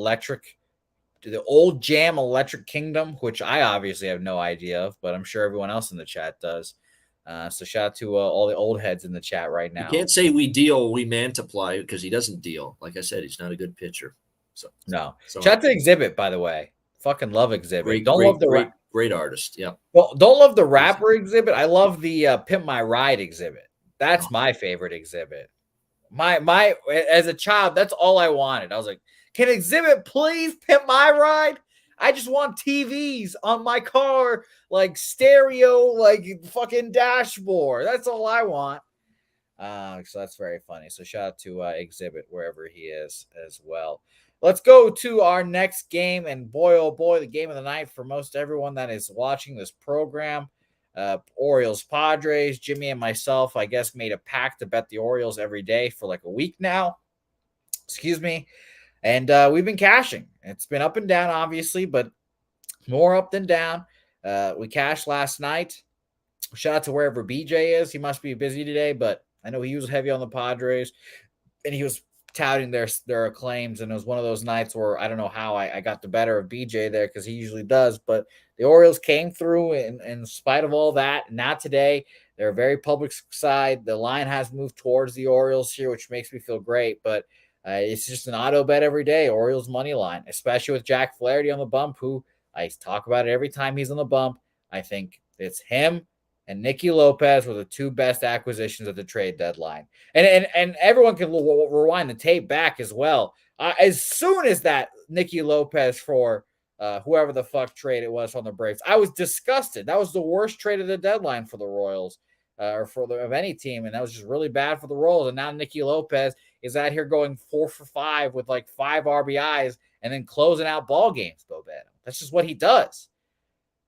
old jam Electric Kingdom, which I obviously have no idea of, but I'm sure everyone else in the chat does. So shout out to all the old heads in the chat right now. You can't say we deal, we Mantiply, because he doesn't deal. Like I said, he's not a good pitcher. So no. Shout out to Exhibit, by the way. Fucking love Exhibit. Great artist. Yeah. Well, don't love the rapper Exhibit. I love the Pimp My Ride Exhibit. That's my favorite Exhibit. My as a child, that's all I wanted. I was like, can Exhibit please pimp my ride? I just want TVs on my car, like stereo, like fucking dashboard. That's all I want. So that's very funny. So shout out to Exhibit wherever he is as well. Let's go to our next game, and boy, oh boy, the game of the night for most everyone that is watching this program. Orioles, Padres. Jimmy and myself, I guess, made a pact to bet the Orioles every day for like a week now. Excuse me. And we've been cashing. It's been up and down, obviously, but more up than down. We cashed last night. Shout out to wherever BJ is. He must be busy today, but I know he was heavy on the Padres, and he was touting their claims, and it was one of those nights where I don't know how I got the better of BJ there, because he usually does, but the Orioles came through in spite of all that. Not today. They're a very public side. The line has moved towards the Orioles here, which makes me feel great, but it's just an auto bet every day, Orioles money line, especially with Jack Flaherty on the bump, who I talk about it every time he's on the bump. I think it's him and Nicky Lopez were the two best acquisitions at the trade deadline. And everyone can rewind the tape back as well. As soon as that Nicky Lopez for whoever the fuck trade it was from the Braves, I was disgusted. That was the worst trade of the deadline for the Royals or of any team, and that was just really bad for the Royals. And now Nicky Lopez is out here going 4 for 5 with like 5 RBIs and then closing out ball games, Bobano. That's just what he does.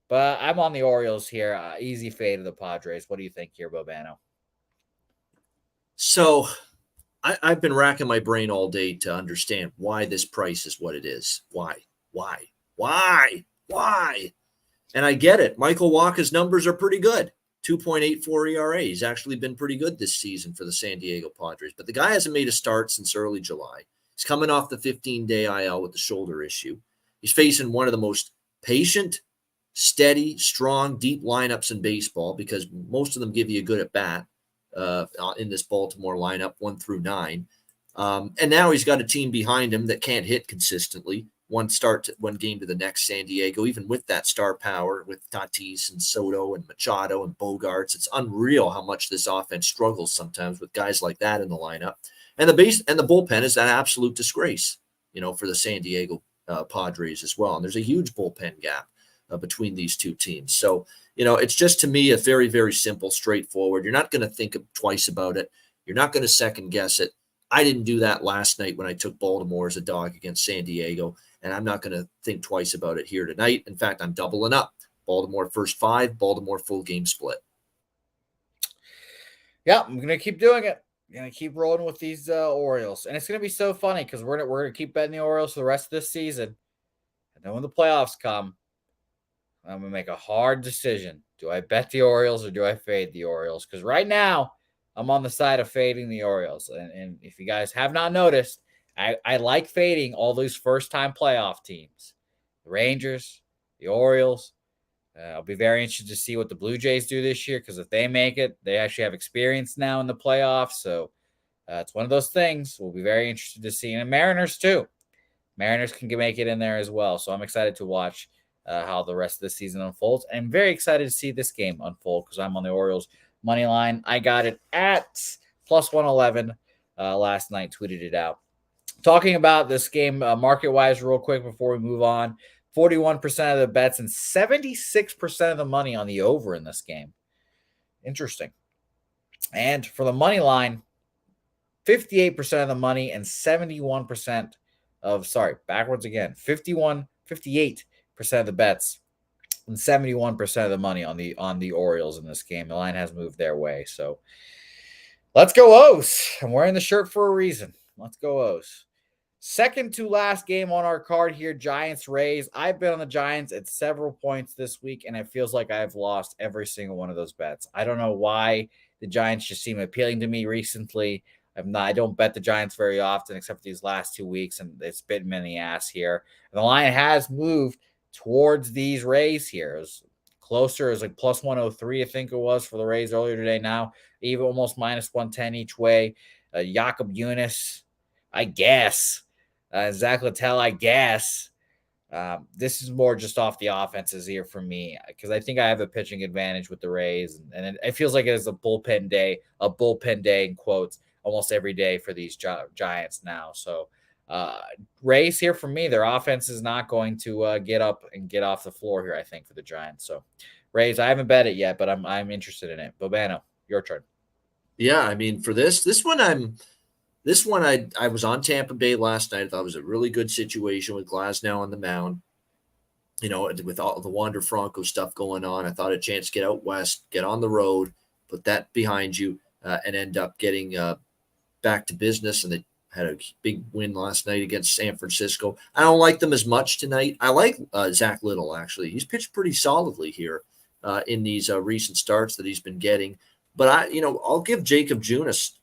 But I'm on the Orioles here. Easy fade of the Padres. What do you think here, Bobano? So I've been racking my brain all day to understand why this price is what it is. Why? And I get it. Michael Wacha's numbers are pretty good. 2.84 ERA. He's actually been pretty good this season for the San Diego Padres. But the guy hasn't made a start since early July. He's coming off the 15-day IL with the shoulder issue. He's facing one of the most patient, steady, strong, deep lineups in baseball, because most of them give you a good at bat in this Baltimore lineup, 1 through 9. And now he's got a team behind him that can't hit consistently. One game to the next, San Diego, even with that star power with Tatis and Soto and Machado and Bogarts. It's unreal how much this offense struggles sometimes with guys like that in the lineup. And the bullpen is an absolute disgrace, for the San Diego Padres as well. And there's a huge bullpen gap between these two teams. So, it's just, to me, a very, very simple, straightforward. You're not going to think twice about it. You're not going to second guess it. I didn't do that last night when I took Baltimore as a dog against San Diego, and I'm not going to think twice about it here tonight. In fact, I'm doubling up. Baltimore first 5, Baltimore full game split. Yeah, I'm going to keep doing it. I'm going to keep rolling with these Orioles. And it's going to be so funny because we're going to keep betting the Orioles for the rest of this season. And then when the playoffs come, I'm going to make a hard decision. Do I bet the Orioles or do I fade the Orioles? Because right now, I'm on the side of fading the Orioles. And if you guys have not noticed, I like fading all those first-time playoff teams. The Rangers, the Orioles. I'll be very interested to see what the Blue Jays do this year because if they make it, they actually have experience now in the playoffs. So it's one of those things. We'll be very interested to see. And Mariners, too. Mariners can make it in there as well. So I'm excited to watch how the rest of the season unfolds. And very excited to see this game unfold because I'm on the Orioles money line. I got it at plus 111 last night, tweeted it out. Talking about this game market-wise real quick before we move on, 41% of the bets and 76% of the money on the over in this game. Interesting. And for the money line, 58% of the money and 71% of, 58% of the bets and 71% of the money on the Orioles in this game. The line has moved their way. So let's go O's. I'm wearing the shirt for a reason. Let's go O's. Second to last game on our card here, Giants-Rays. I've been on the Giants at several points this week, and it feels like I've lost every single one of those bets. I don't know why the Giants just seem appealing to me recently. I don't bet the Giants very often, except for these last 2 weeks, and it's bitten me in the ass here. And the line has moved towards these Rays here. It was closer. It was like plus 103, I think it was, for the Rays earlier today. Now, even almost minus 110 each way. Jakob Eunice, I guess. Zach Littell, I guess. This is more just off the offenses here for me because I think I have a pitching advantage with the Rays, and it feels like it is a bullpen day in quotes, almost every day for these Giants now. So Rays here for me, their offense is not going to get up and get off the floor here, I think, for the Giants. So Rays, I haven't bet it yet, but I'm interested in it. Bobano, your turn. Yeah, I mean, for this one, I was on Tampa Bay last night. I thought it was a really good situation with Glasnow on the mound. You know, with all the Wander Franco stuff going on, I thought a chance to get out west, get on the road, put that behind you, and end up getting back to business. And they had a big win last night against San Francisco. I don't like them as much tonight. I like Zach Little, actually. He's pitched pretty solidly here in these recent starts that he's been getting. But I'll give Jakob Junis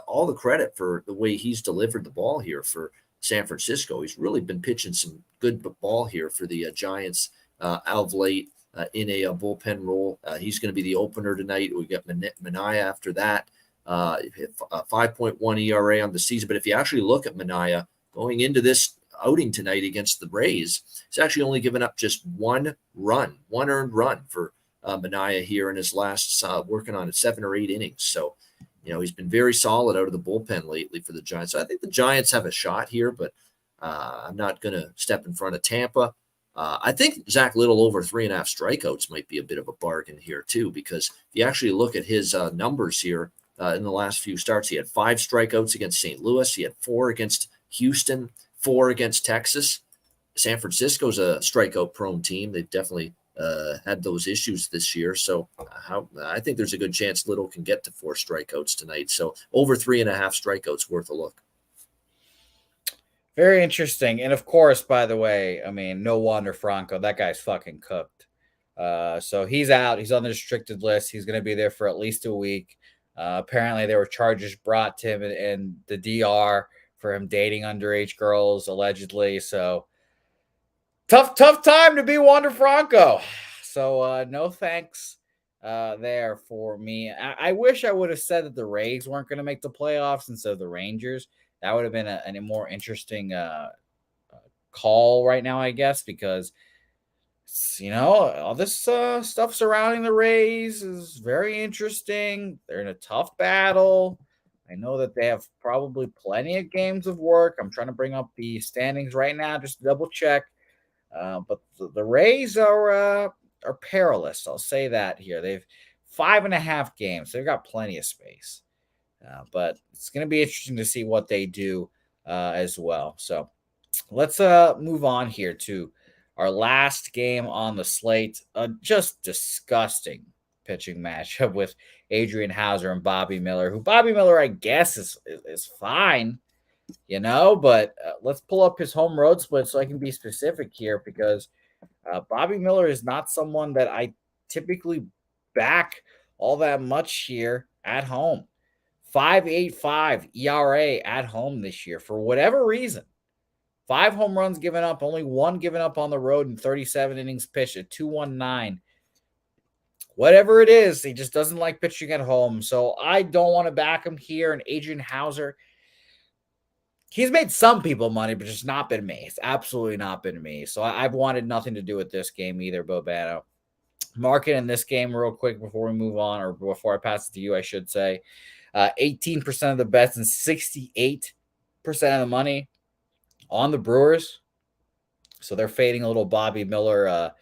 all the credit for the way he's delivered the ball here for San Francisco. He's really been pitching some good ball here for the Giants of late in a bullpen role. He's going to be the opener tonight. We got Minaya after that. 5.1 ERA on the season. But if you actually look at Minaya going into this outing tonight against the Rays, he's actually only given up just one earned run for Minaya here in his last working on 7 or 8 innings. So, he's been very solid out of the bullpen lately for the Giants. So I think the Giants have a shot here, but I'm not going to step in front of Tampa. I think Zach Little over 3.5 strikeouts might be a bit of a bargain here too, because if you actually look at his numbers here in the last few starts, he had 5 strikeouts against St. Louis. He had 4 against Houston, 4 against Texas. San Francisco's a strikeout-prone team. They've definitely had those issues this year. So I think there's a good chance Little can get to 4 strikeouts tonight. So over 3.5 strikeouts worth a look. Very interesting. And of course, by the way, I mean, no wonder Franco, that guy's fucking cooked. So he's out. He's on the restricted list. He's going to be there for at least a week. Apparently there were charges brought to him in the DR for him dating underage girls, allegedly. So tough time to be Wander Franco. So no thanks there for me. I wish I would have said that the Rays weren't going to make the playoffs instead of the Rangers. That would have been a more interesting call right now, I guess, because all this stuff surrounding the Rays is very interesting. They're in a tough battle. I know that they have probably plenty of games of work. I'm trying to bring up the standings right now just to double check. But the Rays are perilous. I'll say that here. They've 5.5 games. They've got plenty of space. But it's going to be interesting to see what they do as well. So let's move on here to our last game on the slate. Just disgusting pitching matchup with Adrian Hauser and Bobby Miller, who Bobby Miller, I guess, is fine, but let's pull up his home road split so I can be specific here, because Bobby Miller is not someone that I typically back all that much here at home. 5.85 ERA at home this year for whatever reason. 5 home runs given up, only 1 given up on the road in 37 innings pitched at 2.19. Whatever it is, he just doesn't like pitching at home. So I don't want to back him here. And Adrian Hauser, he's made some people money, but just not been me. It's absolutely not been me. So I've wanted nothing to do with this game either, Bobano. Market in this game real quick before we move on, or before I pass it to you, I should say. 18% of the bets and 68% of the money on the Brewers. So they're fading a little Bobby Miller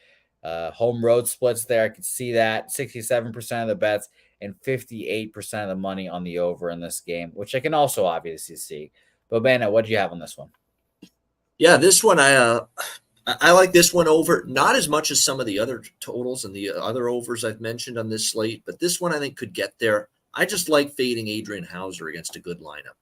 home road splits there. I can see that. 67% of the bets and 58% of the money on the over in this game, which I can also obviously see. Bobana, what do you have on this one? Yeah, this one I like this one over, not as much as some of the other totals and the other overs I've mentioned on this slate, but this one I think could get there. I just like fading Adrian Hauser against a good lineup.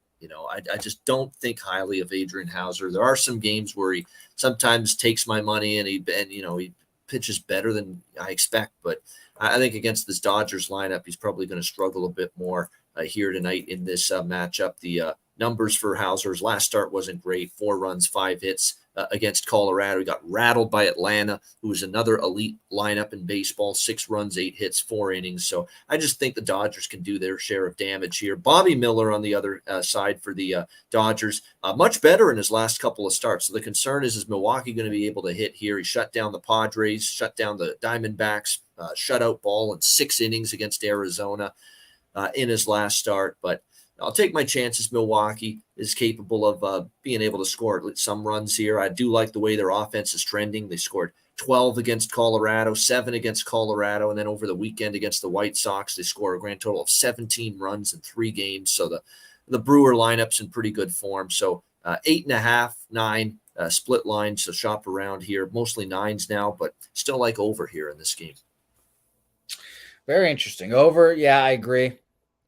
I just don't think highly of Adrian Hauser. There are some games where he sometimes takes my money and he pitches better than I expect, but I think against this Dodgers lineup, he's probably going to struggle a bit more here tonight in this matchup. The numbers for Hauser's last start wasn't great. 4 runs, 5 hits against Colorado. He got rattled by Atlanta, who was another elite lineup in baseball. 6 runs, 8 hits, 4 innings. So I just think the Dodgers can do their share of damage here. Bobby Miller on the other side for the Dodgers, much better in his last couple of starts. So the concern is Milwaukee going to be able to hit here? He shut down the Padres, shut down the Diamondbacks, shutout ball in 6 innings against Arizona in his last start. But I'll take my chances. Milwaukee is capable of being able to score some runs here. I do like the way their offense is trending. They scored 12 against Colorado, 7 against Colorado, and then over the weekend against the White Sox, they score a grand total of 17 runs in 3 games. So the Brewer lineup's in pretty good form. So 8.5, 9 split lines to shop around here. Mostly 9s now, but still like over here in this game. Very interesting. Over, yeah, I agree.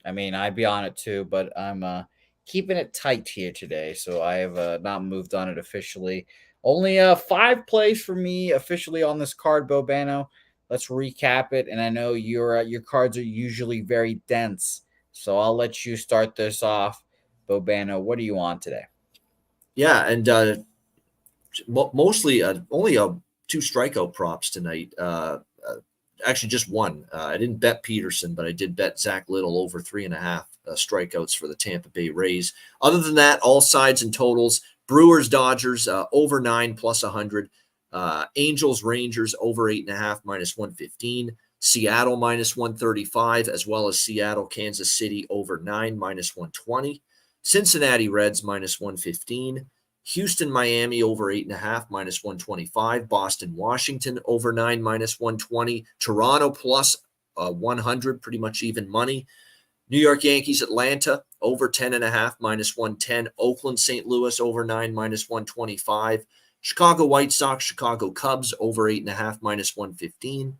I mean, I'd be on it too, but I'm keeping it tight here today, so I have not moved on it officially. Only 5 plays for me officially on this card, Bobano. Let's recap it, and I know your cards are usually very dense, so I'll let you start this off, Bobano. What do you want today? Yeah, and mostly only 2 strikeout props tonight. Actually, just 1. I didn't bet Peterson, but I did bet Zach Little over 3.5 strikeouts for the Tampa Bay Rays. Other than that, all sides and totals. Brewers, Dodgers, over 9 plus 100. Angels, Rangers, over 8.5 minus 115. Seattle, minus 135, as well as Seattle, Kansas City, over 9 minus 120. Cincinnati Reds, minus 115. Houston, Miami, over 8.5, minus 125. Boston, Washington, over 9, minus 120. Toronto, plus 100, pretty much even money. New York Yankees, Atlanta, over 10.5, minus 110. Oakland, St. Louis, over 9, minus 125. Chicago White Sox, Chicago Cubs, over 8.5, minus 115.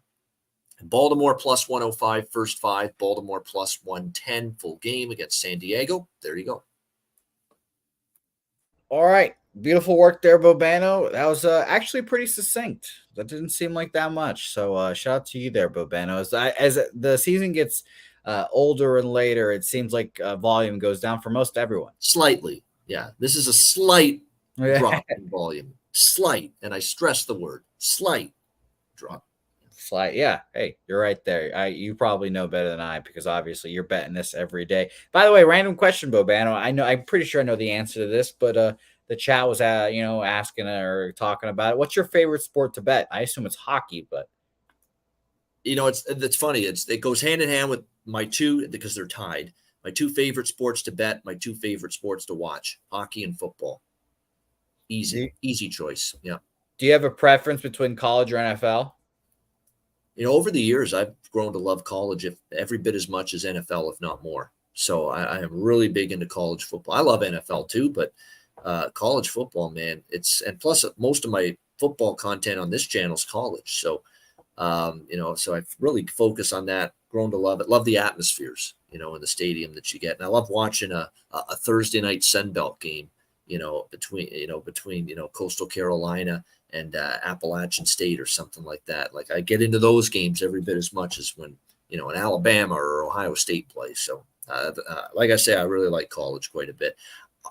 And Baltimore, plus 105, first 5. Baltimore, plus 110, full game against San Diego. There you go. All right. Beautiful work there, Bobano. That was actually pretty succinct. That didn't seem like that much. So shout out to you there, Bobano. As the season gets older and later, it seems like volume goes down for most everyone. Slightly. Yeah. This is a slight drop in volume. Slight. And I stress the word slight drop. Slight. Yeah. Hey, you're right there. You probably know better than I, because obviously you're betting this every day. By the way, random question, Bobano. I'm pretty sure I know the answer to this, but the chat was asking or talking about it. What's your favorite sport to bet? I assume it's hockey, but it's funny. It goes hand in hand with my 2, because they're tied. My 2 favorite sports to bet, my 2 favorite sports to watch: hockey and football. Easy choice. Yeah. Do you have a preference between college or NFL? Over the years, I've grown to love college every bit as much as NFL, if not more. So I am really big into college football. I love NFL too, but college football, man, and plus most of my football content on this channel is college. So, so I really focus on that, grown to love it. Love the atmospheres, in the stadium that you get. And I love watching a Thursday night Sun Belt game, between Coastal Carolina and Appalachian State or something like that. Like I get into those games every bit as much as when an Alabama or Ohio State play. So like I say, I really like college quite a bit.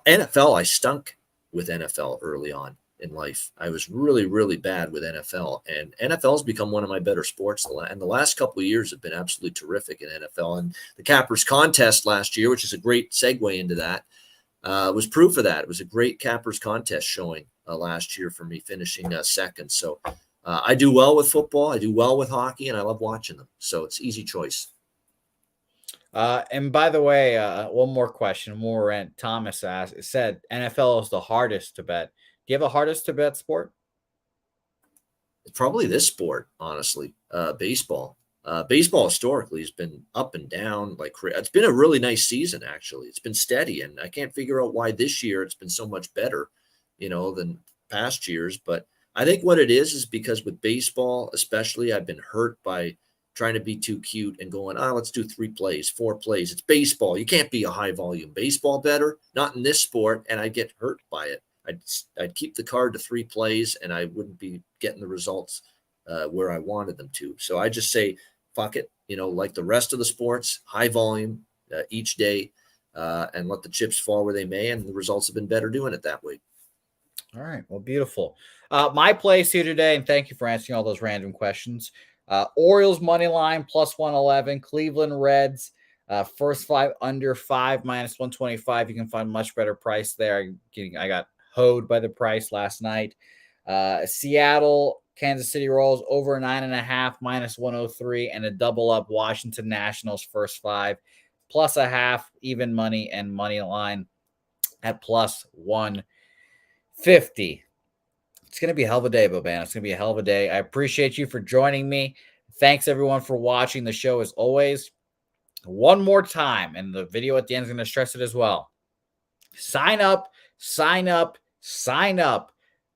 NFL, I stunk with NFL early on in life. I was really, really bad with NFL, and NFL has become one of my better sports. And the last couple of years have been absolutely terrific in NFL. And the Cappers contest last year, which is a great segue into that, was proof of that. It was a great Cappers contest showing last year for me, finishing second. So I do well with football. I do well with hockey, and I love watching them. So it's easy choice. And by the way, one more question. More rent. Thomas asked. It said NFL is the hardest to bet. Do you have a hardest to bet sport? It's probably this sport, honestly. Baseball. Baseball historically has been up and down. It's been a really nice season, actually. It's been steady, and I can't figure out why this year it's been so much better, than past years. But I think what it is because with baseball, especially, I've been hurt by trying to be too cute and going, let's do 3 plays, 4 plays. It's baseball. You can't be a high volume baseball better, not in this sport. And I get hurt by it. I'd keep the card to 3 plays and I wouldn't be getting the results where I wanted them to. So I just say, fuck it, like the rest of the sports, high volume each day and let the chips fall where they may. And the results have been better doing it that way. All right. Well, beautiful. My plays here today, and thank you for answering all those random questions. Orioles money line plus 111, Cleveland Reds first 5 under 5 minus 125. You can find much better price there. I got hoed by the price last night. Seattle Kansas City Royals over 9.5 minus 103, and a double up Washington Nationals first 5 plus a half, even money and money line at plus 150. It's going to be a hell of a day, Boban. It's going to be a hell of a day. I appreciate you for joining me. Thanks, everyone, for watching the show as always. One more time, and the video at the end is going to stress it as well. Sign up.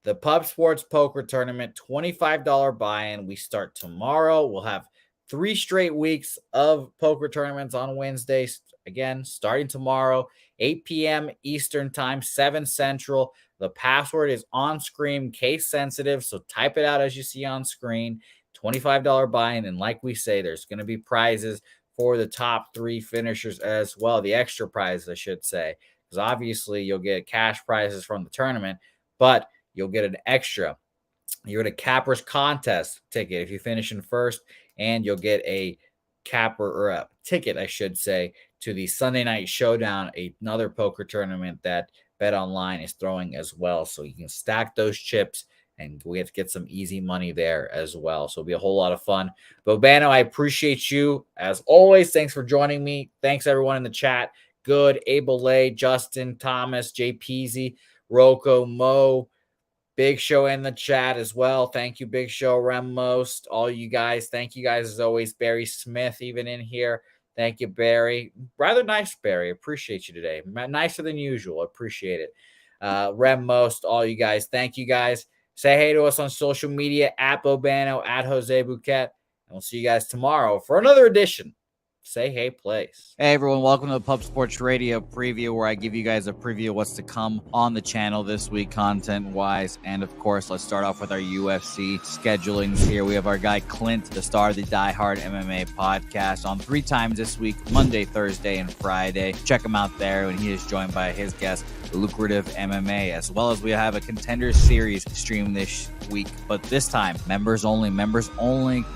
The Pub Sports Poker Tournament, $25 buy-in. We start tomorrow. We'll have 3 straight weeks of poker tournaments on Wednesdays. Again, starting tomorrow, 8 p.m. Eastern Time, 7 Central. The password is on screen, case sensitive, so type it out as you see on screen. $25 buy-in, and like we say, there's going to be prizes for the top 3 finishers as well. The extra prizes, I should say, because obviously you'll get cash prizes from the tournament, but you'll get an extra. You're at a Cappers contest ticket if you finish in first, and you'll get a capper or a ticket, I should say, to the Sunday Night Showdown, another poker tournament that Bet Online is throwing as well. So you can stack those chips, and we have to get some easy money there as well. So it'll be a whole lot of fun. Bobano, I appreciate you as always. Thanks for joining me. Thanks everyone in the chat. Good, Abel Lay, Justin, Thomas, Jay Peasy, Rocco, Mo, Big Show in the chat as well. Thank you, Big Show, Rem Most, all you guys. Thank you guys as always. Barry Smith even in here. Thank you, Barry. Rather nice, Barry. Appreciate you today. Nicer than usual. Appreciate it. Rem Most, all you guys. Thank you guys. Say hey to us on social media at Bobano, at Jose Bouquett. And we'll see you guys tomorrow for another edition. Say hey, place. Hey, everyone. Welcome to the Pub Sports Radio preview, where I give you guys a preview of what's to come on the channel this week, content-wise. And, of course, let's start off with our UFC schedulings here. We have our guy Clint, the star of the Die Hard MMA podcast, on 3 times this week, Monday, Thursday, and Friday. Check him out there, and he is joined by his guest, Lucrative MMA, as well as we have a Contenders Series stream this week, but this time, members only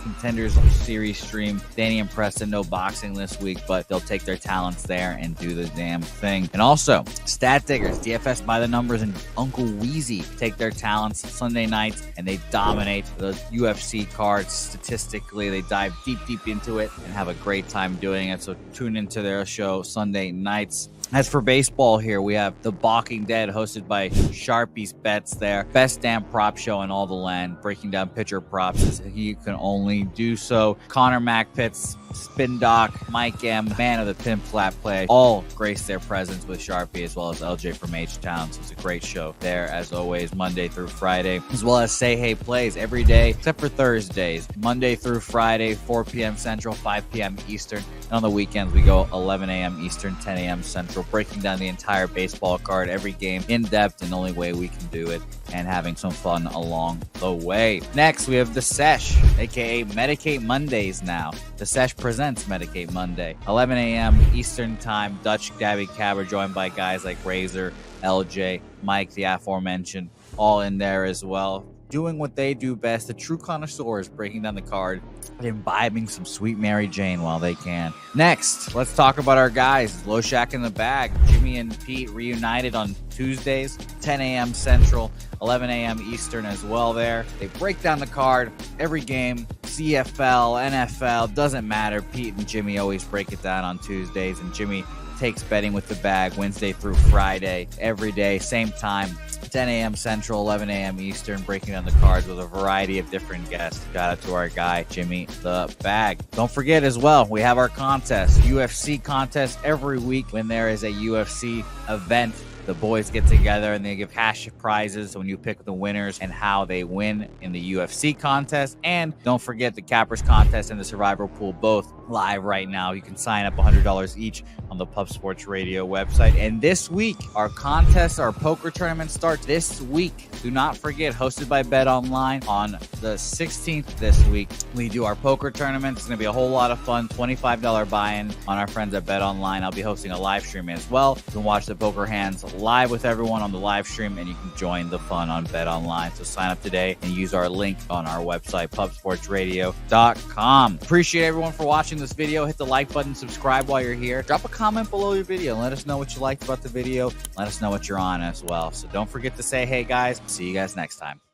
Contenders Series stream. Danny and Preston, no boxing this week, but they'll take their talents there and do the damn thing. And also, Stat Diggers, DFS by the numbers, and Uncle Wheezy take their talents Sunday nights, and they dominate the UFC cards statistically. They dive deep into it and have a great time doing it, so tune into their show Sunday nights. As for baseball here, we have The Balking Dead, hosted by Sharpie's Bets there. Best damn prop show in all the land, breaking down pitcher props as he can only do so. Connor McPitts, Spin Doc, Mike M, Man of the Pin Flat Play, all grace their presence with Sharpie, as well as LJ from H-Town. So it's a great show there, as always, Monday through Friday, as well as Say Hey Plays every day, except for Thursdays. Monday through Friday, 4 p.m. Central, 5 p.m. Eastern. And on the weekends, we go 11 a.m. Eastern, 10 a.m. Central, breaking down the entire baseball card, every game in depth, and the only way we can do it, and having some fun along the way. Next, we have The Sesh, aka Medicate Mondays now. The Sesh presents Medicate Monday, 11 a.m. Eastern Time. Dutch, Gabby Cab are joined by guys like Razor, LJ, Mike, the aforementioned, all in there as well, doing what they do best. The true connoisseurs, breaking down the card and imbibing some sweet Mary Jane while they can. Next, let's talk about our guys. Low Shack in the Bag. Jimmy and Pete reunited on Tuesdays, 10 a.m. Central, 11 a.m. Eastern as well there. They break down the card every game, CFL, NFL, doesn't matter. Pete and Jimmy always break it down on Tuesdays, and Jimmy takes betting with the bag Wednesday through Friday, every day, same time, 10 a.m. Central, 11 a.m. Eastern, breaking down the cards with a variety of different guests. Shout out to our guy, Jimmy the Bag. Don't forget as well, we have our contest, UFC contest every week. When there is a UFC event, the boys get together and they give cash prizes when you pick the winners and how they win in the UFC contest. And don't forget the Cappers contest and the Survivor Pool, both live right now. You can sign up $100 each on the Pub Sports Radio website. And this week, our contest, our poker tournament starts this week. Do not forget, hosted by Bet Online on the 16th this week. We do our poker tournament. It's going to be a whole lot of fun. $25 buy-in on our friends at Bet Online. I'll be hosting a live stream as well. You can watch the poker hands live with everyone on the live stream, and you can join the fun on Bet Online. So sign up today and use our link on our website, pubsportsradio.com. Appreciate everyone for watching this video. Hit the like button, subscribe while you're here. Drop a comment below your video and let us know what you liked about the video. Let us know what you're on as well. So don't forget to say hey guys. See you guys next time.